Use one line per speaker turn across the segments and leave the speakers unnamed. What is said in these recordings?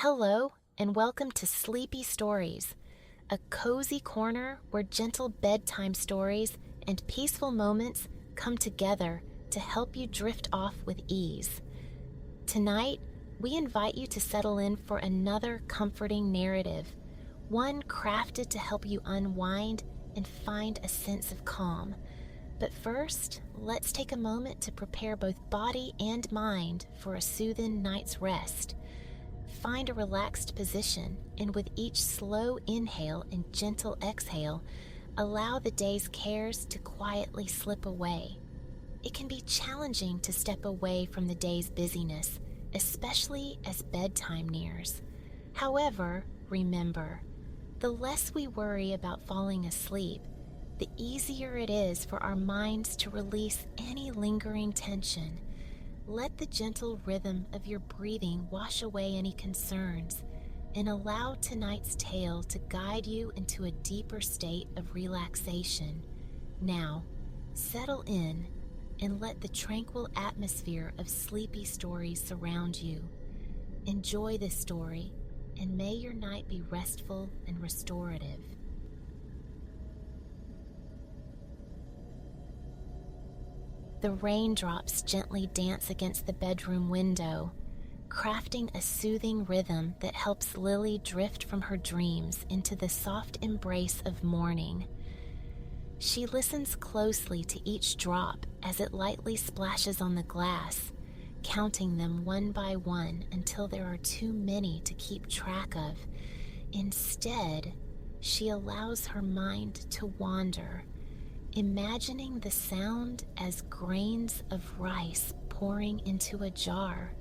Hello, and welcome to Sleepy Stories, a cozy corner where gentle bedtime stories and peaceful moments come together to help you drift off with ease. Tonight, we invite you to settle in for another comforting narrative, one crafted to help you unwind and find a sense of calm. But first, let's take a moment to prepare both body and mind for a soothing night's rest. Find a relaxed position, and with each slow inhale and gentle exhale, allow the day's cares to quietly slip away. It can be challenging to step away from the day's busyness, especially as bedtime nears. However, remember, the less we worry about falling asleep, the easier it is for our minds to release any lingering tension. Let the gentle rhythm of your breathing wash away any concerns and allow tonight's tale to guide you into a deeper state of relaxation. Now, settle in and let the tranquil atmosphere of sleepy stories surround you. Enjoy this story, and may your night be restful and restorative. The raindrops gently dance against the bedroom window, crafting a soothing rhythm that helps Lily drift from her dreams into the soft embrace of morning. She listens closely to each drop as it lightly splashes on the glass, counting them one by one until there are too many to keep track of. Instead, she allows her mind to wander, imagining the sound as grains of rice pouring into a jar.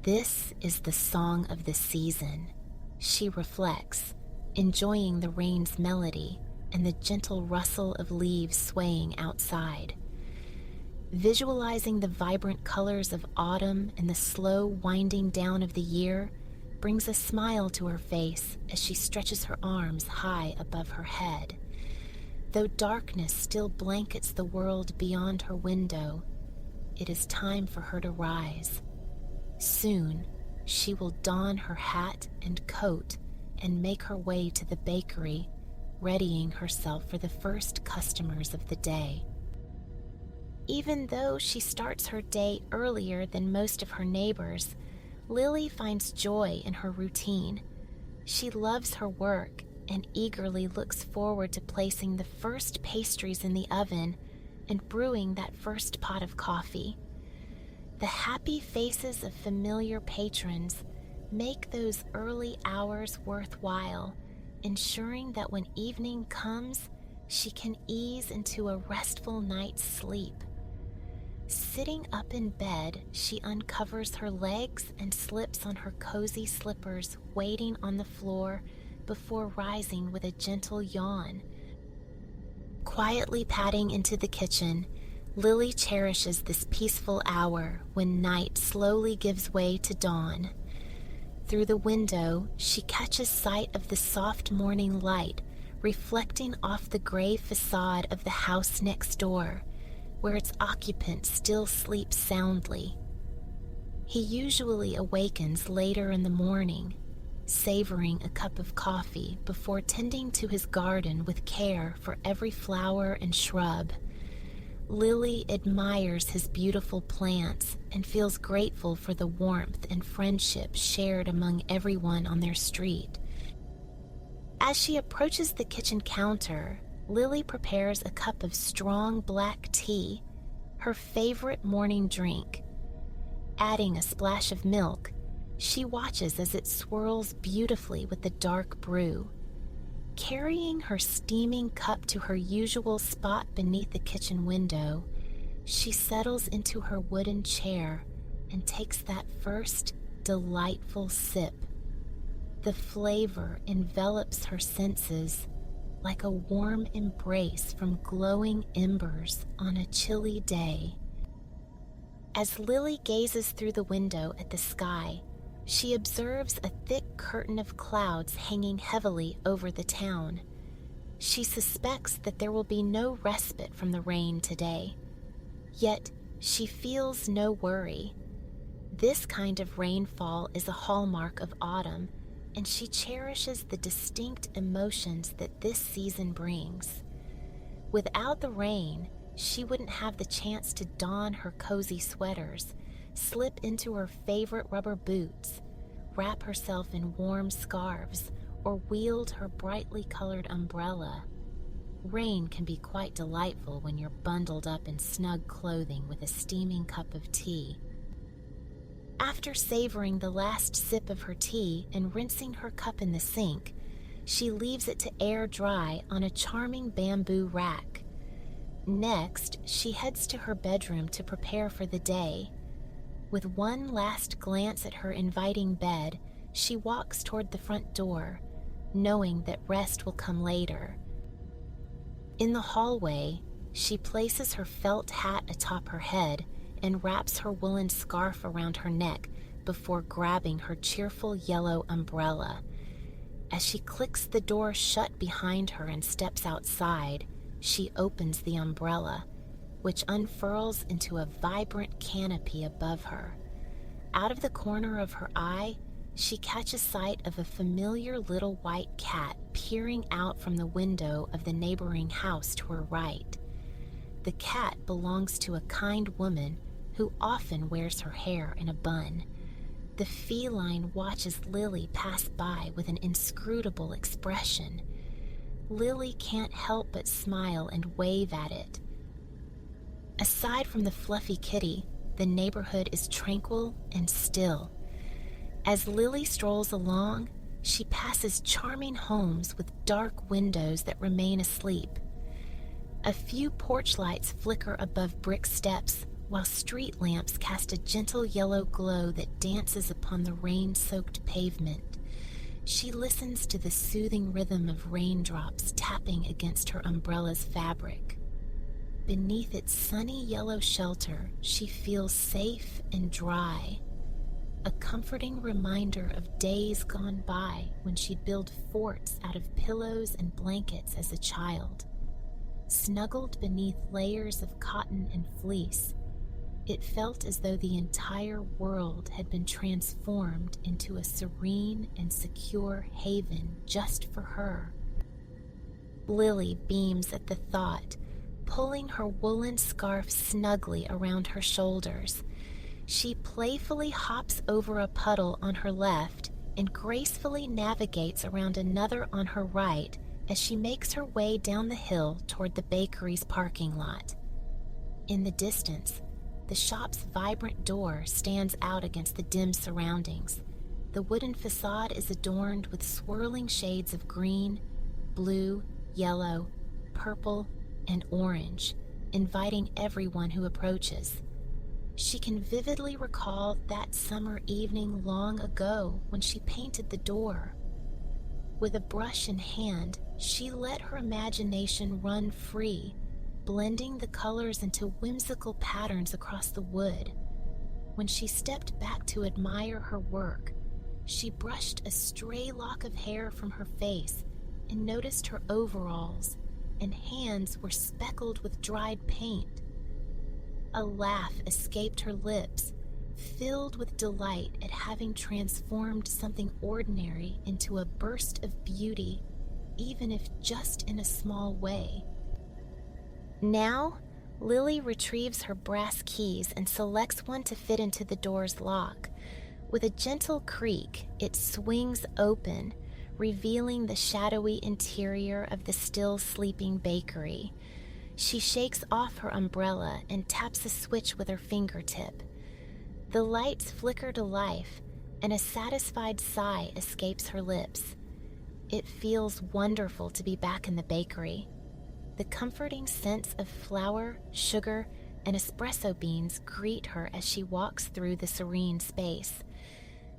This is the song of the season, she reflects, enjoying the rain's melody and the gentle rustle of leaves swaying outside. Visualizing the vibrant colors of autumn and the slow winding down of the year brings a smile to her face as she stretches her arms high above her head. Though darkness still blankets the world beyond her window, it is time for her to rise. Soon, she will don her hat and coat and make her way to the bakery, readying herself for the first customers of the day. Even though she starts her day earlier than most of her neighbors, Lily finds joy in her routine. She loves her work and eagerly looks forward to placing the first pastries in the oven and brewing that first pot of coffee. The happy faces of familiar patrons make those early hours worthwhile, ensuring that when evening comes, she can ease into a restful night's sleep. Sitting up in bed, she uncovers her legs and slips on her cozy slippers waiting on the floor before rising with a gentle yawn. Quietly padding into the kitchen, Lily cherishes this peaceful hour when night slowly gives way to dawn. Through the window, she catches sight of the soft morning light reflecting off the gray facade of the house next door, where its occupant still sleeps soundly. He usually awakens later in the morning, savoring a cup of coffee before tending to his garden with care for every flower and shrub. Lily admires his beautiful plants and feels grateful for the warmth and friendship shared among everyone on their street. As she approaches the kitchen counter, Lily prepares a cup of strong black tea, her favorite morning drink. Adding a splash of milk, she watches as it swirls beautifully with the dark brew. Carrying her steaming cup to her usual spot beneath the kitchen window, she settles into her wooden chair and takes that first delightful sip. The flavor envelops her senses like a warm embrace from glowing embers on a chilly day. As Lily gazes through the window at the sky, she observes a thick curtain of clouds hanging heavily over the town. She suspects that there will be no respite from the rain today. Yet she feels no worry. This kind of rainfall is a hallmark of autumn, and she cherishes the distinct emotions that this season brings. Without the rain, she wouldn't have the chance to don her cozy sweaters, slip into her favorite rubber boots, wrap herself in warm scarves, or wield her brightly colored umbrella. Rain can be quite delightful when you're bundled up in snug clothing with a steaming cup of tea. After savoring the last sip of her tea and rinsing her cup in the sink, she leaves it to air dry on a charming bamboo rack. Next, she heads to her bedroom to prepare for the day. With one last glance at her inviting bed, she walks toward the front door, knowing that rest will come later. In the hallway, she places her felt hat atop her head and wraps her woolen scarf around her neck before grabbing her cheerful yellow umbrella. As she clicks the door shut behind her and steps outside, she opens the umbrella, which unfurls into a vibrant canopy above her. Out of the corner of her eye, she catches sight of a familiar little white cat peering out from the window of the neighboring house to her right. The cat belongs to a kind woman who often wears her hair in a bun. The feline watches Lily pass by with an inscrutable expression. Lily can't help but smile and wave at it. Aside from the fluffy kitty, the neighborhood is tranquil and still. As Lily strolls along, she passes charming homes with dark windows that remain asleep. A few porch lights flicker above brick steps, while street lamps cast a gentle yellow glow that dances upon the rain-soaked pavement. She listens to the soothing rhythm of raindrops tapping against her umbrella's fabric. Beneath its sunny yellow shelter, she feels safe and dry, a comforting reminder of days gone by when she'd build forts out of pillows and blankets as a child. Snuggled beneath layers of cotton and fleece, it felt as though the entire world had been transformed into a serene and secure haven just for her. Lily beams at the thought, pulling her woolen scarf snugly around her shoulders. She playfully hops over a puddle on her left and gracefully navigates around another on her right as she makes her way down the hill toward the bakery's parking lot. In the distance, the shop's vibrant door stands out against the dim surroundings. The wooden facade is adorned with swirling shades of green, blue, yellow, purple, and orange, inviting everyone who approaches. She can vividly recall that summer evening long ago when she painted the door. With a brush in hand, she let her imagination run free, blending the colors into whimsical patterns across the wood. When she stepped back to admire her work, she brushed a stray lock of hair from her face and noticed her overalls and hands were speckled with dried paint. A laugh escaped her lips, filled with delight at having transformed something ordinary into a burst of beauty, even if just in a small way. Now, Lily retrieves her brass keys and selects one to fit into the door's lock. With a gentle creak, it swings open, revealing the shadowy interior of the still sleeping bakery. She shakes off her umbrella and taps a switch with her fingertip. The lights flicker to life, and a satisfied sigh escapes her lips. It feels wonderful to be back in the bakery. The comforting scents of flour, sugar, and espresso beans greet her as she walks through the serene space.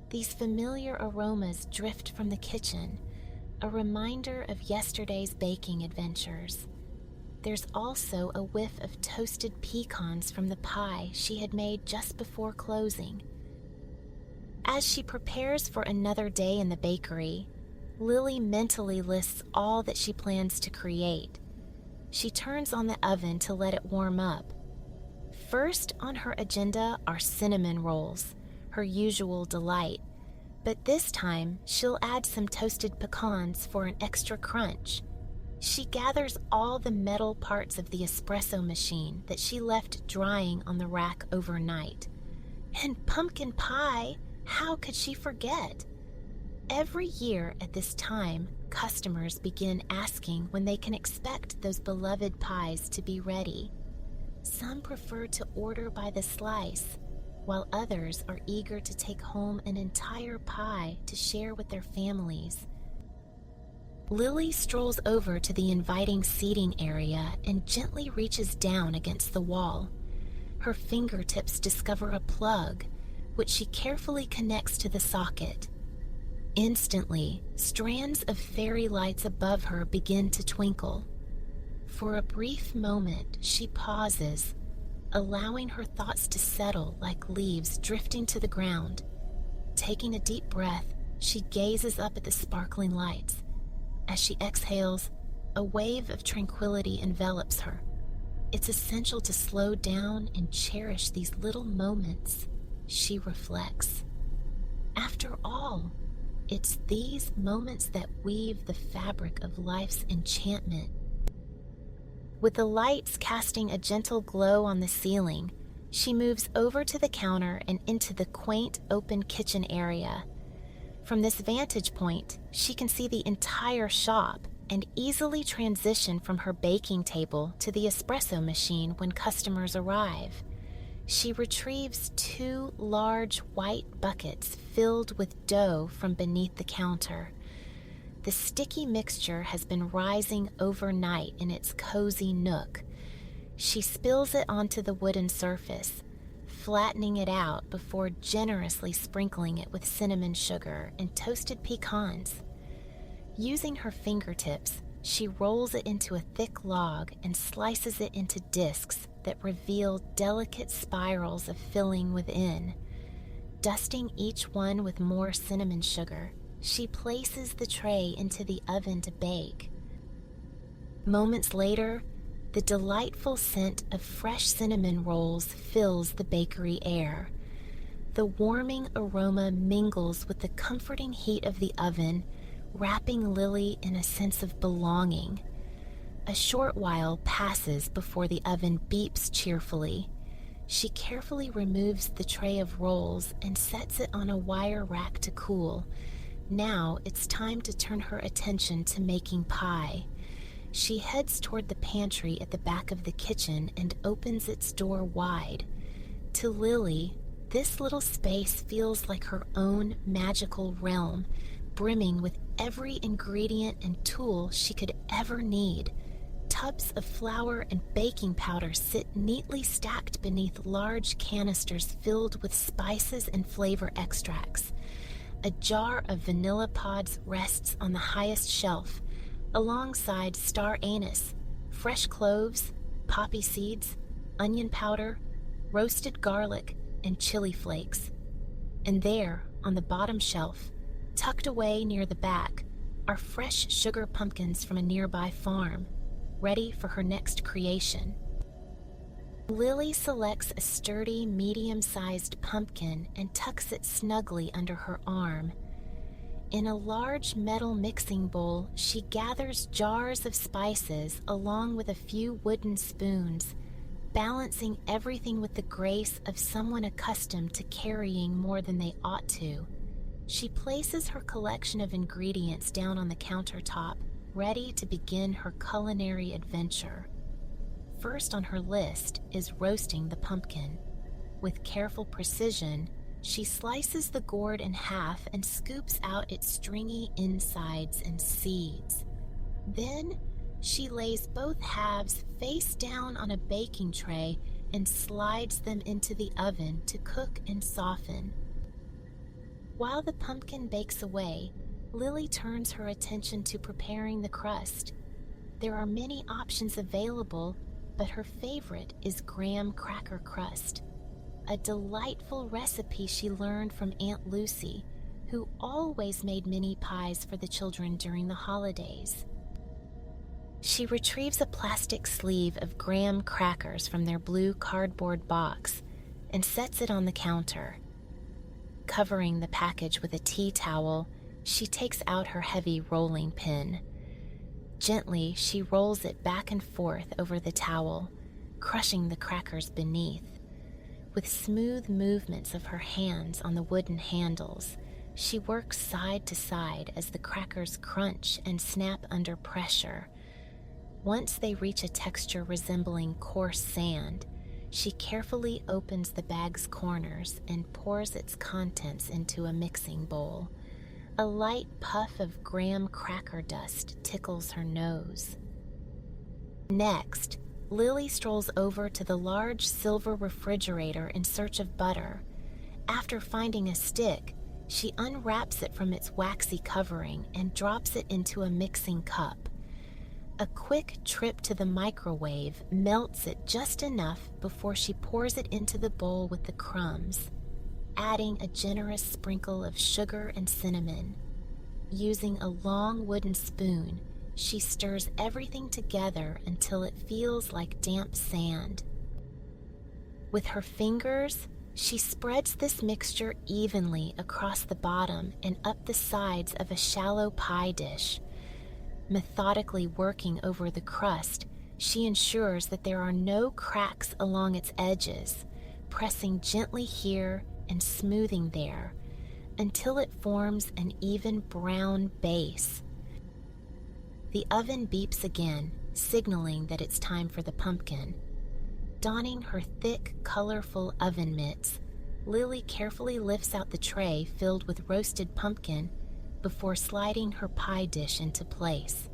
These familiar aromas drift from the kitchen, a reminder of yesterday's baking adventures. There's also a whiff of toasted pecans from the pie she had made just before closing. As she prepares for another day in the bakery, Lily mentally lists all that she plans to create. She turns on the oven to let it warm up. First on her agenda are cinnamon rolls, her usual delight, but this time she'll add some toasted pecans for an extra crunch. She gathers all the metal parts of the espresso machine that she left drying on the rack overnight. And pumpkin pie, how could she forget? Every year at this time, customers begin asking when they can expect those beloved pies to be ready. Some prefer to order by the slice, while others are eager to take home an entire pie to share with their families. Lily strolls over to the inviting seating area and gently reaches down against the wall. Her fingertips discover a plug, which she carefully connects to the socket. Instantly, strands of fairy lights above her begin to twinkle. For a brief moment, she pauses, allowing her thoughts to settle like leaves drifting to the ground. Taking a deep breath, she gazes up at the sparkling lights. As she exhales, a wave of tranquility envelops her. It's essential to slow down and cherish these little moments, she reflects. After all, it's these moments that weave the fabric of life's enchantment. With the lights casting a gentle glow on the ceiling, she moves over to the counter and into the quaint open kitchen area. From this vantage point, she can see the entire shop and easily transition from her baking table to the espresso machine when customers arrive. She retrieves 2 large white buckets filled with dough from beneath the counter. The sticky mixture has been rising overnight in its cozy nook. She spills it onto the wooden surface, flattening it out before generously sprinkling it with cinnamon sugar and toasted pecans. Using her fingertips, she rolls it into a thick log and slices it into discs that reveal delicate spirals of filling within. Dusting each one with more cinnamon sugar, she places the tray into the oven to bake. Moments later, the delightful scent of fresh cinnamon rolls fills the bakery air. The warming aroma mingles with the comforting heat of the oven, wrapping Lily in a sense of belonging. A short while passes before the oven beeps cheerfully. She carefully removes the tray of rolls and sets it on a wire rack to cool. Now it's time to turn her attention to making pie. She heads toward the pantry at the back of the kitchen and opens its door wide. To Lily, this little space feels like her own magical realm, brimming with every ingredient and tool she could ever need. Tubs of flour and baking powder sit neatly stacked beneath large canisters filled with spices and flavor extracts. A jar of vanilla pods rests on the highest shelf, alongside star anise, fresh cloves, poppy seeds, onion powder, roasted garlic, and chili flakes. And there, on the bottom shelf, tucked away near the back, are fresh sugar pumpkins from a nearby farm, ready for her next creation. Lily selects a sturdy, medium-sized pumpkin and tucks it snugly under her arm. In a large metal mixing bowl, she gathers jars of spices along with a few wooden spoons, balancing everything with the grace of someone accustomed to carrying more than they ought to. She places her collection of ingredients down on the countertop, ready to begin her culinary adventure. First on her list is roasting the pumpkin. With careful precision, she slices the gourd in half and scoops out its stringy insides and seeds. Then, she lays both halves face down on a baking tray and slides them into the oven to cook and soften. While the pumpkin bakes away, Lily turns her attention to preparing the crust. There are many options available, but her favorite is graham cracker crust, a delightful recipe she learned from Aunt Lucy, who always made mini pies for the children during the holidays. She retrieves a plastic sleeve of graham crackers from their blue cardboard box and sets it on the counter. Covering the package with a tea towel, she takes out her heavy rolling pin. Gently, she rolls it back and forth over the towel, crushing the crackers beneath. With smooth movements of her hands on the wooden handles, she works side to side as the crackers crunch and snap under pressure. Once they reach a texture resembling coarse sand, she carefully opens the bag's corners and pours its contents into a mixing bowl. A light puff of graham cracker dust tickles her nose. Next, Lily strolls over to the large silver refrigerator in search of butter. After finding a stick, she unwraps it from its waxy covering and drops it into a mixing cup. A quick trip to the microwave melts it just enough before she pours it into the bowl with the crumbs, adding a generous sprinkle of sugar and cinnamon. Using a long wooden spoon, she stirs everything together until it feels like damp sand. With her fingers, she spreads this mixture evenly across the bottom and up the sides of a shallow pie dish. Methodically working over the crust, she ensures that there are no cracks along its edges, pressing gently here and smoothing there until it forms an even brown base. The oven beeps again, signaling that it's time for the pumpkin. Donning her thick, colorful oven mitts, Lily carefully lifts out the tray filled with roasted pumpkin before sliding her pie dish into place.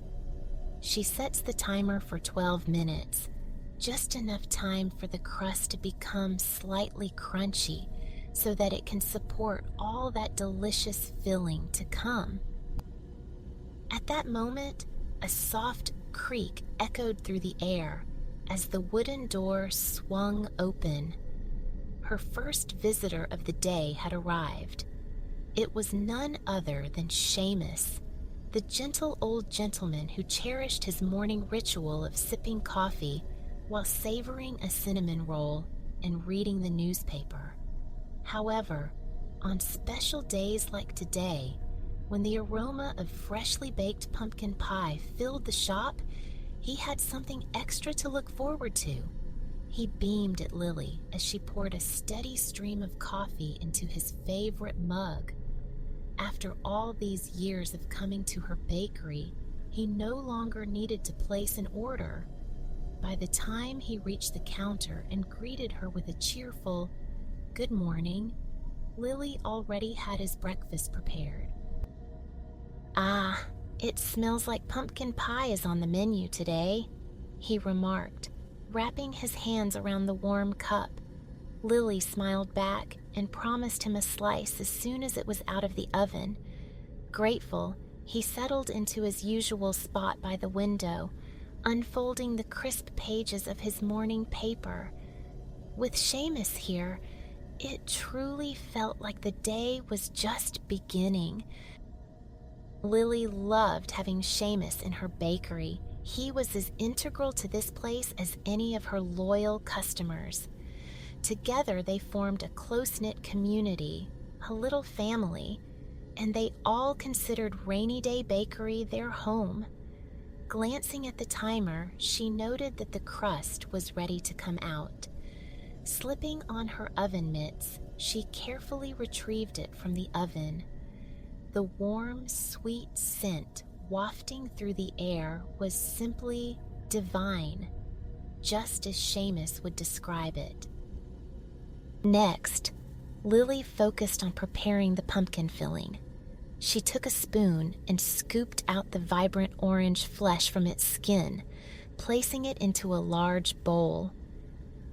She sets the timer for 12 minutes, just enough time for the crust to become slightly crunchy so that it can support all that delicious filling to come. At that moment, a soft creak echoed through the air as the wooden door swung open. Her first visitor of the day had arrived. It was none other than Seamus, the gentle old gentleman who cherished his morning ritual of sipping coffee while savoring a cinnamon roll and reading the newspaper. However, on special days like today, when the aroma of freshly baked pumpkin pie filled the shop, he had something extra to look forward to. He beamed at Lily as she poured a steady stream of coffee into his favorite mug. After all these years of coming to her bakery, he no longer needed to place an order. By the time he reached the counter and greeted her with a cheerful, "Good morning," Lily already had his breakfast prepared. "Ah, it smells like pumpkin pie is on the menu today," he remarked, wrapping his hands around the warm cup. Lily smiled back and promised him a slice as soon as it was out of the oven. Grateful, he settled into his usual spot by the window, unfolding the crisp pages of his morning paper. With Seamus here, it truly felt like the day was just beginning. Lily loved having Seamus in her bakery. He was as integral to this place as any of her loyal customers. Together they formed a close-knit community, a little family, and they all considered Rainy Day Bakery their home. Glancing at the timer, she noted that the crust was ready to come out. Slipping on her oven mitts, she carefully retrieved it from the oven. The warm, sweet scent wafting through the air was simply divine, just as Seamus would describe it. Next, Lily focused on preparing the pumpkin filling. She took a spoon and scooped out the vibrant orange flesh from its skin, placing it into a large bowl.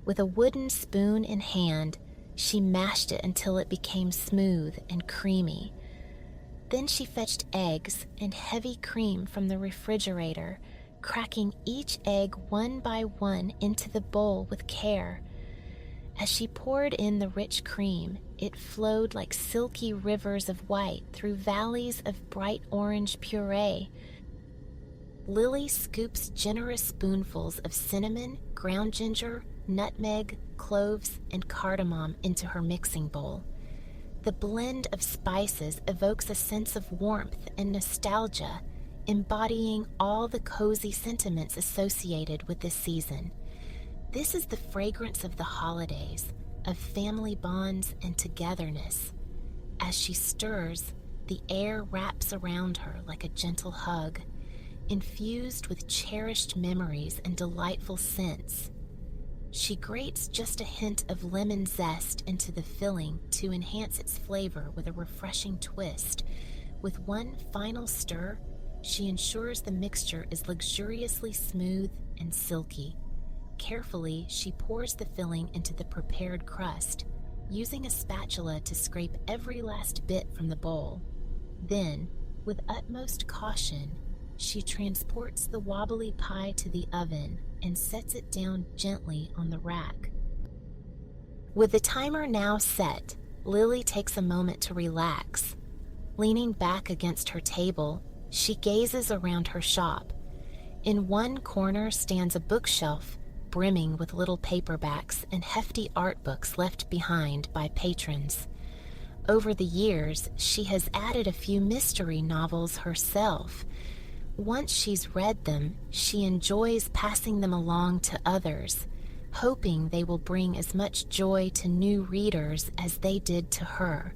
With a wooden spoon in hand, she mashed it until it became smooth and creamy. Then she fetched eggs and heavy cream from the refrigerator, cracking each egg one by one into the bowl with care. As she poured in the rich cream, it flowed like silky rivers of white through valleys of bright orange puree. Lily scoops generous spoonfuls of cinnamon, ground ginger, nutmeg, cloves, and cardamom into her mixing bowl. The blend of spices evokes a sense of warmth and nostalgia, embodying all the cozy sentiments associated with this season. This is the fragrance of the holidays, of family bonds and togetherness. As she stirs, the air wraps around her like a gentle hug, infused with cherished memories and delightful scents. She grates just a hint of lemon zest into the filling to enhance its flavor with a refreshing twist. With one final stir, she ensures the mixture is luxuriously smooth and silky. Carefully, she pours the filling into the prepared crust, using a spatula to scrape every last bit from the bowl. Then, with utmost caution, she transports the wobbly pie to the oven and sets it down gently on the rack. With the timer now set, Lily takes a moment to relax. Leaning back against her table, she gazes around her shop. In one corner stands a bookshelf brimming with little paperbacks and hefty art books left behind by patrons. Over the years, she has added a few mystery novels herself. Once she's read them, she enjoys passing them along to others, hoping they will bring as much joy to new readers as they did to her.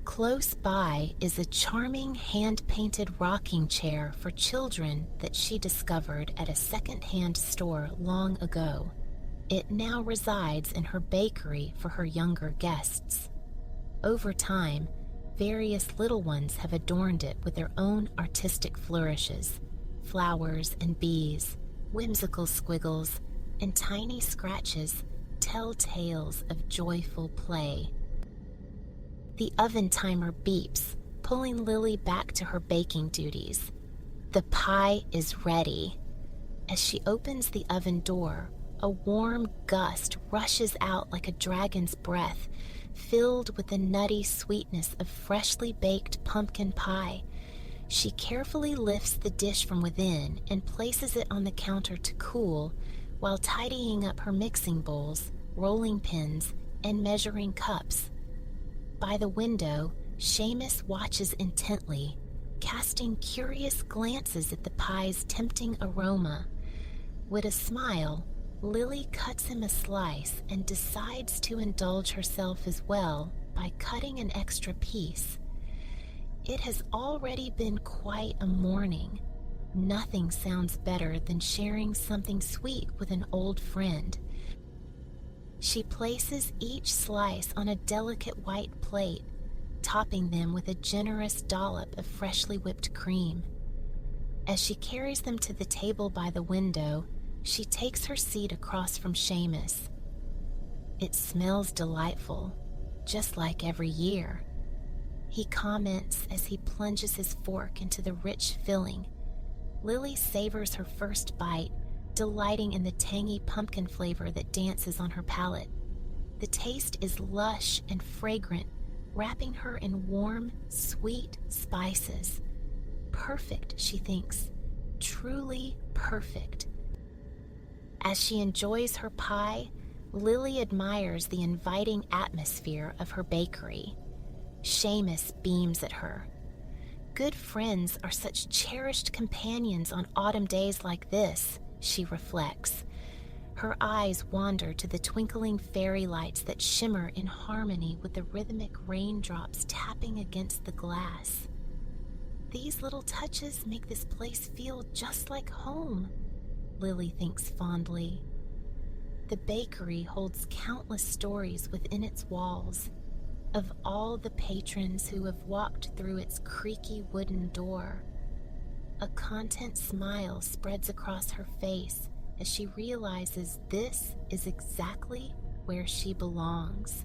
Close by is a charming hand-painted rocking chair for children that she discovered at a second-hand store long ago. It now resides in her bakery for her younger guests. Over time, various little ones have adorned it with their own artistic flourishes, flowers and bees, whimsical squiggles, and tiny scratches tell tales of joyful play. The oven timer beeps, pulling Lily back to her baking duties. The pie is ready. As she opens the oven door, a warm gust rushes out like a dragon's breath, filled with the nutty sweetness of freshly baked pumpkin pie. She carefully lifts the dish from within and places it on the counter to cool while tidying up her mixing bowls, rolling pins, and measuring cups. By the window, Seamus watches intently, casting curious glances at the pie's tempting aroma. With a smile, Lily cuts him a slice and decides to indulge herself as well by cutting an extra piece. It has already been quite a morning. Nothing sounds better than sharing something sweet with an old friend. She places each slice on a delicate white plate, topping them with a generous dollop of freshly whipped cream. As she carries them to the table by the window, she takes her seat across from Seamus. It smells delightful, just like every year, he comments as he plunges his fork into the rich filling. Lily savors her first bite, delighting in the tangy pumpkin flavor that dances on her palate. The taste is lush and fragrant, wrapping her in warm, sweet spices. Perfect, she thinks. Truly perfect. As she enjoys her pie, Lily admires the inviting atmosphere of her bakery. Seamus beams at her. Good friends are such cherished companions on autumn days like this, she reflects. Her eyes wander to the twinkling fairy lights that shimmer in harmony with the rhythmic raindrops tapping against the glass. These little touches make this place feel just like home, Lily thinks fondly. The bakery holds countless stories within its walls, of all the patrons who have walked through its creaky wooden door. A content smile spreads across her face as she realizes this is exactly where she belongs.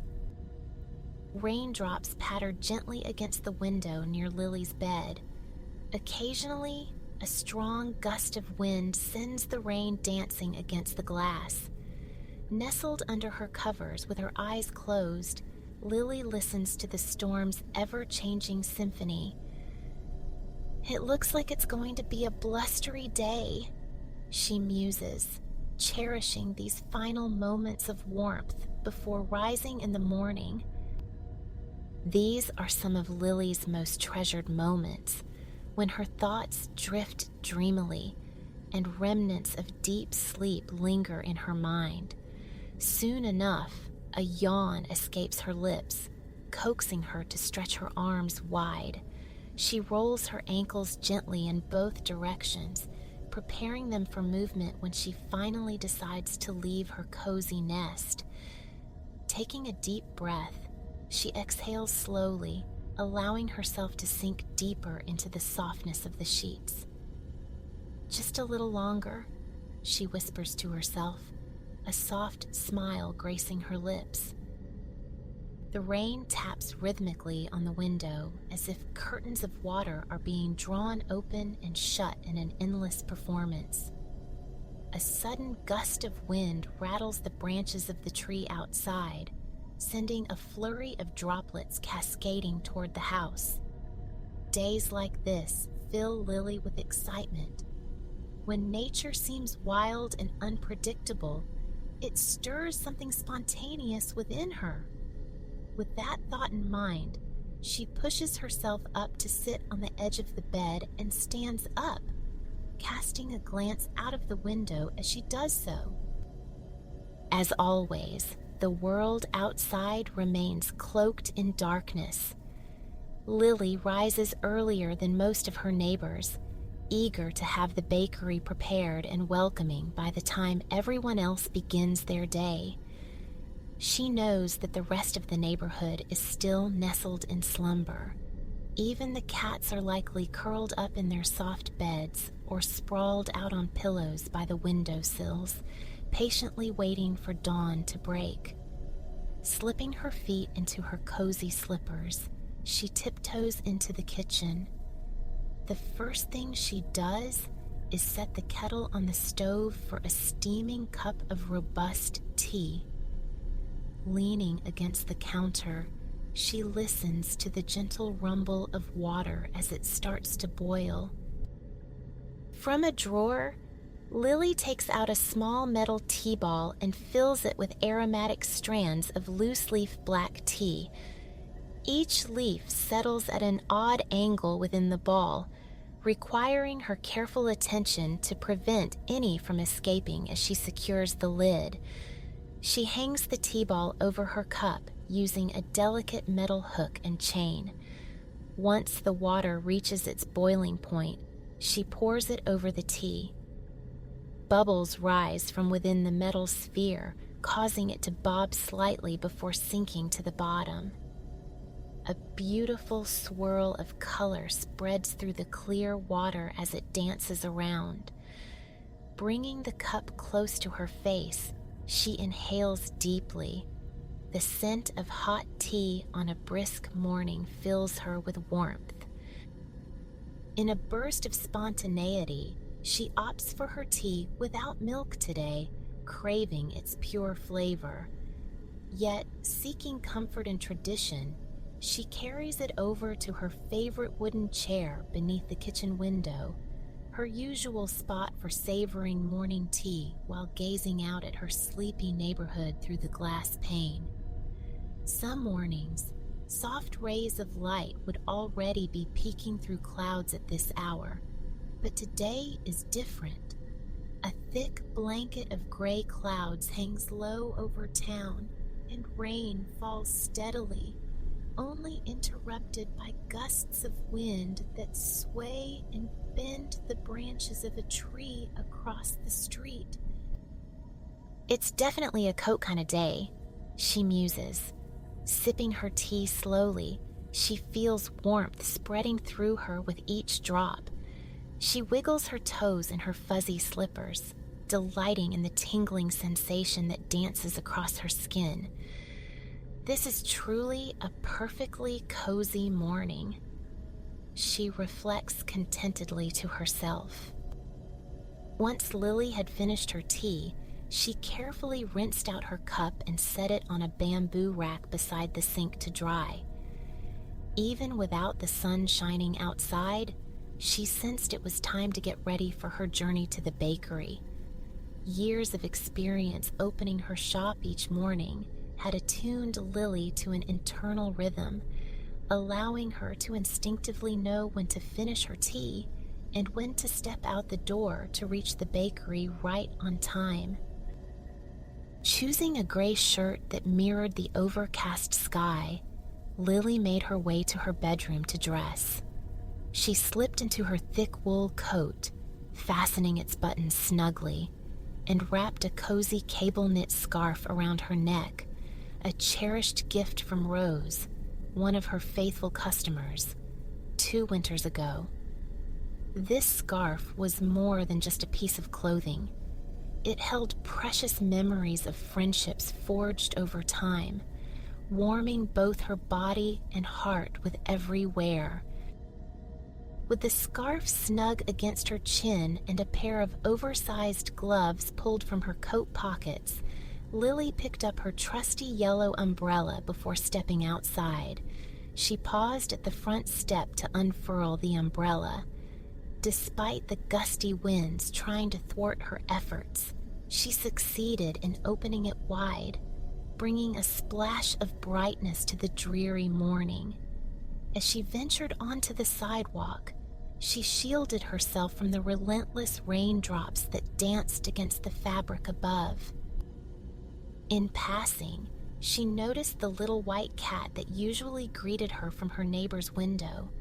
Raindrops patter gently against the window near Lily's bed. Occasionally, a strong gust of wind sends the rain dancing against the glass. Nestled under her covers with her eyes closed, Lily listens to the storm's ever-changing symphony. It looks like it's going to be a blustery day, she muses, cherishing these final moments of warmth before rising in the morning. These are some of Lily's most treasured moments, when her thoughts drift dreamily and remnants of deep sleep linger in her mind. Soon enough, a yawn escapes her lips, coaxing her to stretch her arms wide. She rolls her ankles gently in both directions, preparing them for movement when she finally decides to leave her cozy nest. Taking a deep breath, she exhales slowly, allowing herself to sink deeper into the softness of the sheets. "Just a little longer," she whispers to herself, a soft smile gracing her lips. The rain taps rhythmically on the window as if curtains of water are being drawn open and shut in an endless performance. A sudden gust of wind rattles the branches of the tree outside, sending a flurry of droplets cascading toward the house. Days like this fill Lily with excitement. When nature seems wild and unpredictable, it stirs something spontaneous within her. With that thought in mind, she pushes herself up to sit on the edge of the bed and stands up, casting a glance out of the window as she does so. As always, the world outside remains cloaked in darkness. Lily rises earlier than most of her neighbors, eager to have the bakery prepared and welcoming by the time everyone else begins their day. She knows that the rest of the neighborhood is still nestled in slumber. Even the cats are likely curled up in their soft beds or sprawled out on pillows by the windowsills, patiently waiting for dawn to break. Slipping her feet into her cozy slippers, she tiptoes into the kitchen. The first thing she does is set the kettle on the stove for a steaming cup of robust tea. Leaning against the counter, she listens to the gentle rumble of water as it starts to boil. From a drawer, Lily takes out a small metal tea ball and fills it with aromatic strands of loose-leaf black tea. Each leaf settles at an odd angle within the ball, requiring her careful attention to prevent any from escaping as she secures the lid. She hangs the tea ball over her cup using a delicate metal hook and chain. Once the water reaches its boiling point, she pours it over the tea. Bubbles rise from within the metal sphere, causing it to bob slightly before sinking to the bottom. A beautiful swirl of color spreads through the clear water as it dances around. Bringing the cup close to her face, she inhales deeply. The scent of hot tea on a brisk morning fills her with warmth. In a burst of spontaneity, she opts for her tea without milk today, craving its pure flavor. Yet, seeking comfort and tradition, she carries it over to her favorite wooden chair beneath the kitchen window, her usual spot for savoring morning tea while gazing out at her sleepy neighborhood through the glass pane. Some mornings, soft rays of light would already be peeking through clouds at this hour, but today is different. A thick blanket of gray clouds hangs low over town, and rain falls steadily, only interrupted by gusts of wind that sway and bend the branches of a tree across the street. "It's definitely a coat kind of day," she muses. Sipping her tea slowly, she feels warmth spreading through her with each drop. She wiggles her toes in her fuzzy slippers, delighting in the tingling sensation that dances across her skin. This is truly a perfectly cozy morning. She reflects contentedly to herself. Once Lily had finished her tea, she carefully rinsed out her cup and set it on a bamboo rack beside the sink to dry. Even without the sun shining outside, she sensed it was time to get ready for her journey to the bakery. Years of experience opening her shop each morning had attuned Lily to an internal rhythm. allowing her to instinctively know when to finish her tea and when to step out the door to reach the bakery right on time. Choosing a gray shirt that mirrored the overcast sky, Lily made her way to her bedroom to dress. She slipped into her thick wool coat, fastening its buttons snugly, and wrapped a cozy cable-knit scarf around her neck, a cherished gift from Rose, one of her faithful customers, 2 winters ago. This scarf was more than just a piece of clothing. It held precious memories of friendships forged over time, warming both her body and heart with every wear. With the scarf snug against her chin and a pair of oversized gloves pulled from her coat pockets, Lily picked up her trusty yellow umbrella before stepping outside. She paused at the front step to unfurl the umbrella. Despite the gusty winds trying to thwart her efforts, she succeeded in opening it wide, bringing a splash of brightness to the dreary morning. As she ventured onto the sidewalk, she shielded herself from the relentless raindrops that danced against the fabric above. In passing, she noticed the little white cat that usually greeted her from her neighbor's window.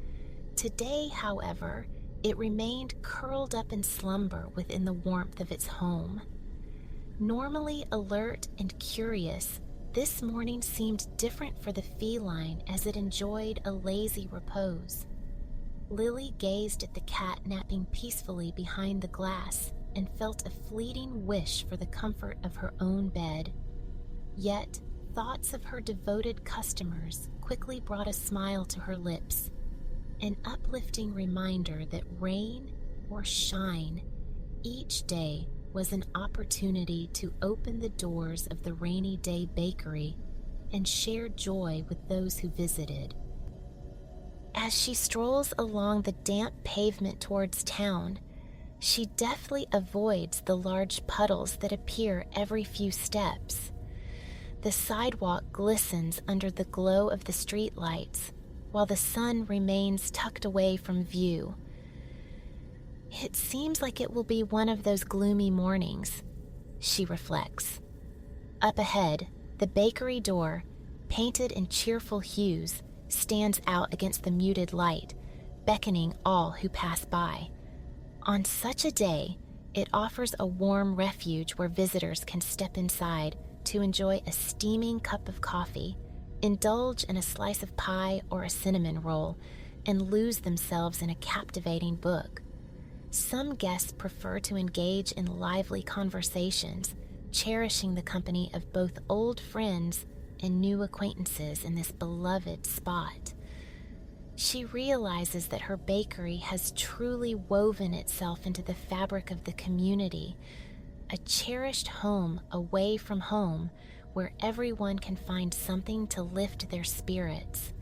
Today, however, it remained curled up in slumber within the warmth of its home. Normally alert and curious, this morning seemed different for the feline as it enjoyed a lazy repose. Lily gazed at the cat napping peacefully behind the glass and felt a fleeting wish for the comfort of her own bed. Yet, thoughts of her devoted customers quickly brought a smile to her lips, an uplifting reminder that rain or shine, each day was an opportunity to open the doors of the rainy day bakery and share joy with those who visited. As she strolls along the damp pavement towards town, she deftly avoids the large puddles that appear every few steps. The sidewalk glistens under the glow of the streetlights, while the sun remains tucked away from view. It seems like it will be one of those gloomy mornings, she reflects. Up ahead, the bakery door, painted in cheerful hues, stands out against the muted light, beckoning all who pass by. On such a day, it offers a warm refuge where visitors can step inside to enjoy a steaming cup of coffee, indulge in a slice of pie or a cinnamon roll, and lose themselves in a captivating book. Some guests prefer to engage in lively conversations, cherishing the company of both old friends and new acquaintances in this beloved spot. She realizes that her bakery has truly woven itself into the fabric of the community, a cherished home away from home where everyone can find something to lift their spirits.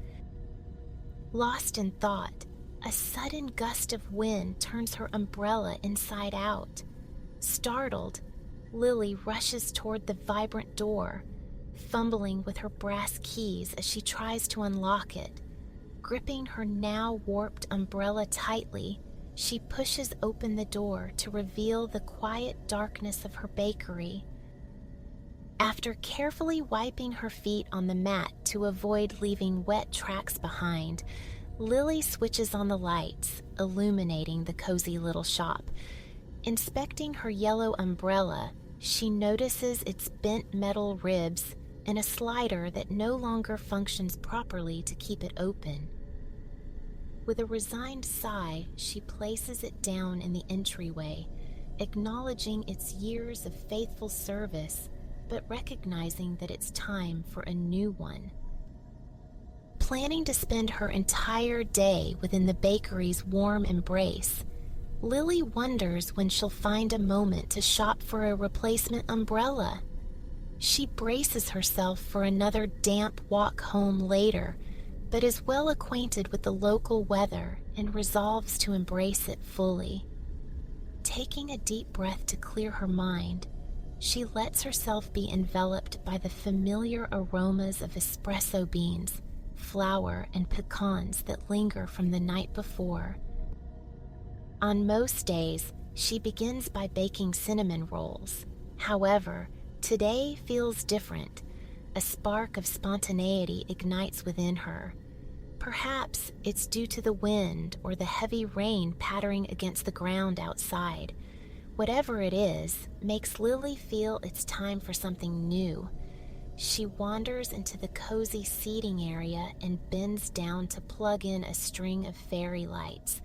Lost in thought, a sudden gust of wind turns her umbrella inside out. Startled, Lily rushes toward the vibrant door, fumbling with her brass keys as she tries to unlock it. Gripping her now warped umbrella tightly, she pushes open the door to reveal the quiet darkness of her bakery. After carefully wiping her feet on the mat to avoid leaving wet tracks behind, Lily switches on the lights, illuminating the cozy little shop. Inspecting her yellow umbrella, she notices its bent metal ribs and a slider that no longer functions properly to keep it open. With a resigned sigh, she places it down in the entryway, acknowledging its years of faithful service, but recognizing that it's time for a new one. Planning to spend her entire day within the bakery's warm embrace, Lily wonders when she'll find a moment to shop for a replacement umbrella. She braces herself for another damp walk home later, but is well acquainted with the local weather and resolves to embrace it fully. Taking a deep breath to clear her mind, she lets herself be enveloped by the familiar aromas of espresso beans, flour, and pecans that linger from the night before. On most days, she begins by baking cinnamon rolls. However, today feels different. A spark of spontaneity ignites within her. Perhaps it's due to the wind or the heavy rain pattering against the ground outside. Whatever it is, makes Lily feel it's time for something new. She wanders into the cozy seating area and bends down to plug in a string of fairy lights.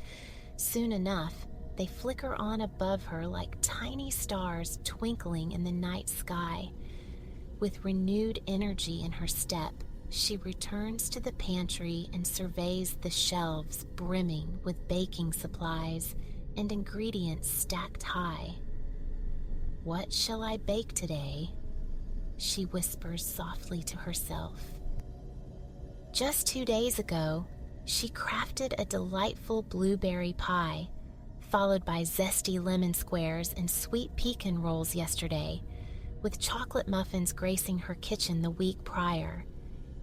Soon enough, they flicker on above her like tiny stars twinkling in the night sky. With renewed energy in her step, she returns to the pantry and surveys the shelves brimming with baking supplies and ingredients stacked high. "What shall I bake today?" she whispers softly to herself. Just 2 days ago, she crafted a delightful blueberry pie, followed by zesty lemon squares and sweet pecan rolls yesterday, with chocolate muffins gracing her kitchen the week prior.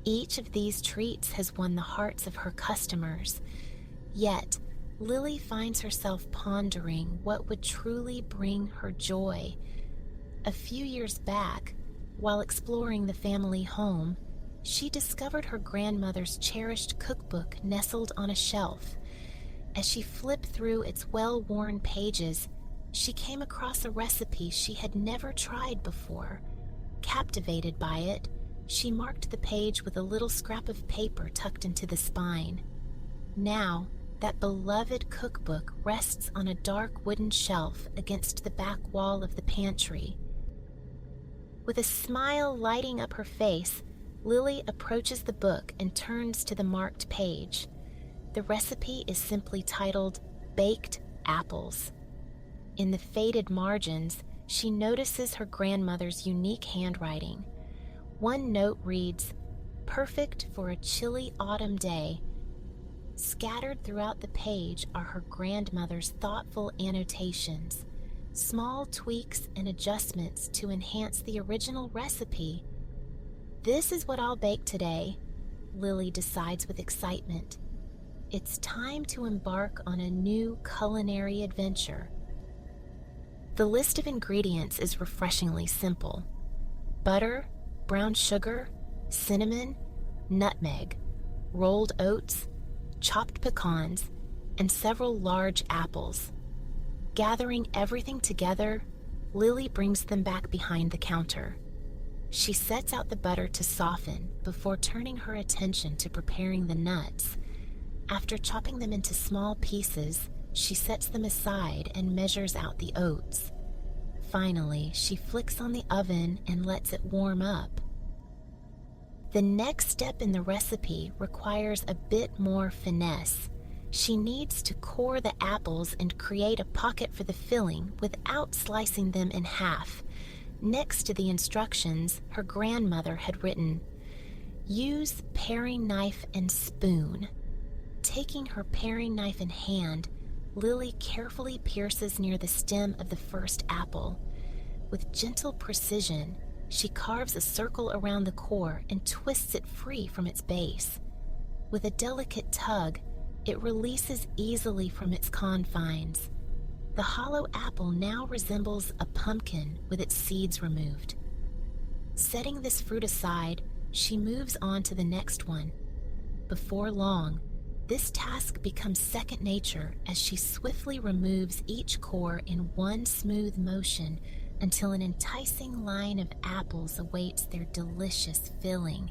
Each of these treats has won the hearts of her customers. Yet, Lily finds herself pondering what would truly bring her joy. A few years back, while exploring the family home, she discovered her grandmother's cherished cookbook nestled on a shelf. As she flipped through its well-worn pages, she came across a recipe she had never tried before. Captivated by it, she marked the page with a little scrap of paper tucked into the spine. Now, that beloved cookbook rests on a dark wooden shelf against the back wall of the pantry. With a smile lighting up her face, Lily approaches the book and turns to the marked page. The recipe is simply titled Baked Apples. In the faded margins, she notices her grandmother's unique handwriting. One note reads, "Perfect for a chilly autumn day." Scattered throughout the page are her grandmother's thoughtful annotations, small tweaks and adjustments to enhance the original recipe. "This is what I'll bake today," Lily decides with excitement. It's time to embark on a new culinary adventure. The list of ingredients is refreshingly simple: butter, brown sugar, cinnamon, nutmeg, rolled oats, chopped pecans, and several large apples. Gathering everything together, Lily brings them back behind the counter. She sets out the butter to soften before turning her attention to preparing the nuts. After chopping them into small pieces, she sets them aside and measures out the oats. Finally, she flicks on the oven and lets it warm up. The next step in the recipe requires a bit more finesse. She needs to core the apples and create a pocket for the filling without slicing them in half. Next to the instructions, her grandmother had written, "Use paring knife and spoon." Taking her paring knife in hand, Lily carefully pierces near the stem of the first apple. With gentle precision, she carves a circle around the core and twists it free from its base. With a delicate tug, it releases easily from its confines. The hollow apple now resembles a pumpkin with its seeds removed. Setting this fruit aside, she moves on to the next one. Before long, this task becomes second nature as she swiftly removes each core in one smooth motion until an enticing line of apples awaits their delicious filling.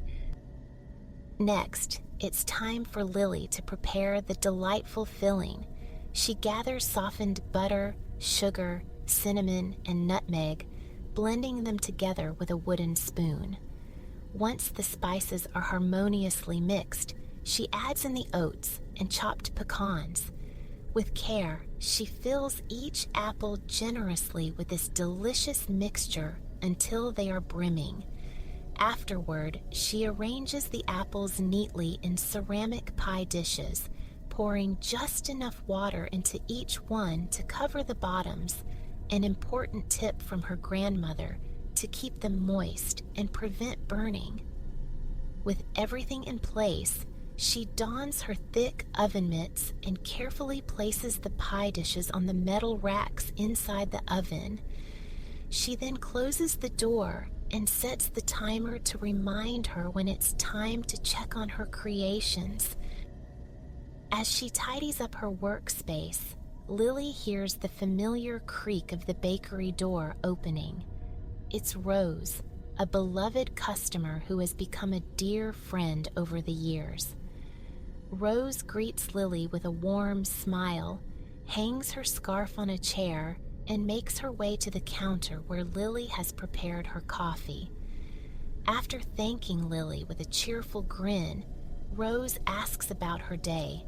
Next, it's time for Lily to prepare the delightful filling. She gathers softened butter, sugar, cinnamon, and nutmeg, blending them together with a wooden spoon. Once the spices are harmoniously mixed, she adds in the oats and chopped pecans. With care, she fills each apple generously with this delicious mixture until they are brimming. Afterward, she arranges the apples neatly in ceramic pie dishes, pouring just enough water into each one to cover the bottoms, an important tip from her grandmother to keep them moist and prevent burning. With everything in place, She dons her thick oven mitts and carefully places the pie dishes on the metal racks inside the oven. She then closes the door and sets the timer to remind her when it's time to check on her creations. As she tidies up her workspace, Lily hears the familiar creak of the bakery door opening. It's Rose, a beloved customer who has become a dear friend over the years. Rose greets Lily with a warm smile, hangs her scarf on a chair, and makes her way to the counter where Lily has prepared her coffee. After thanking Lily with a cheerful grin, Rose asks about her day.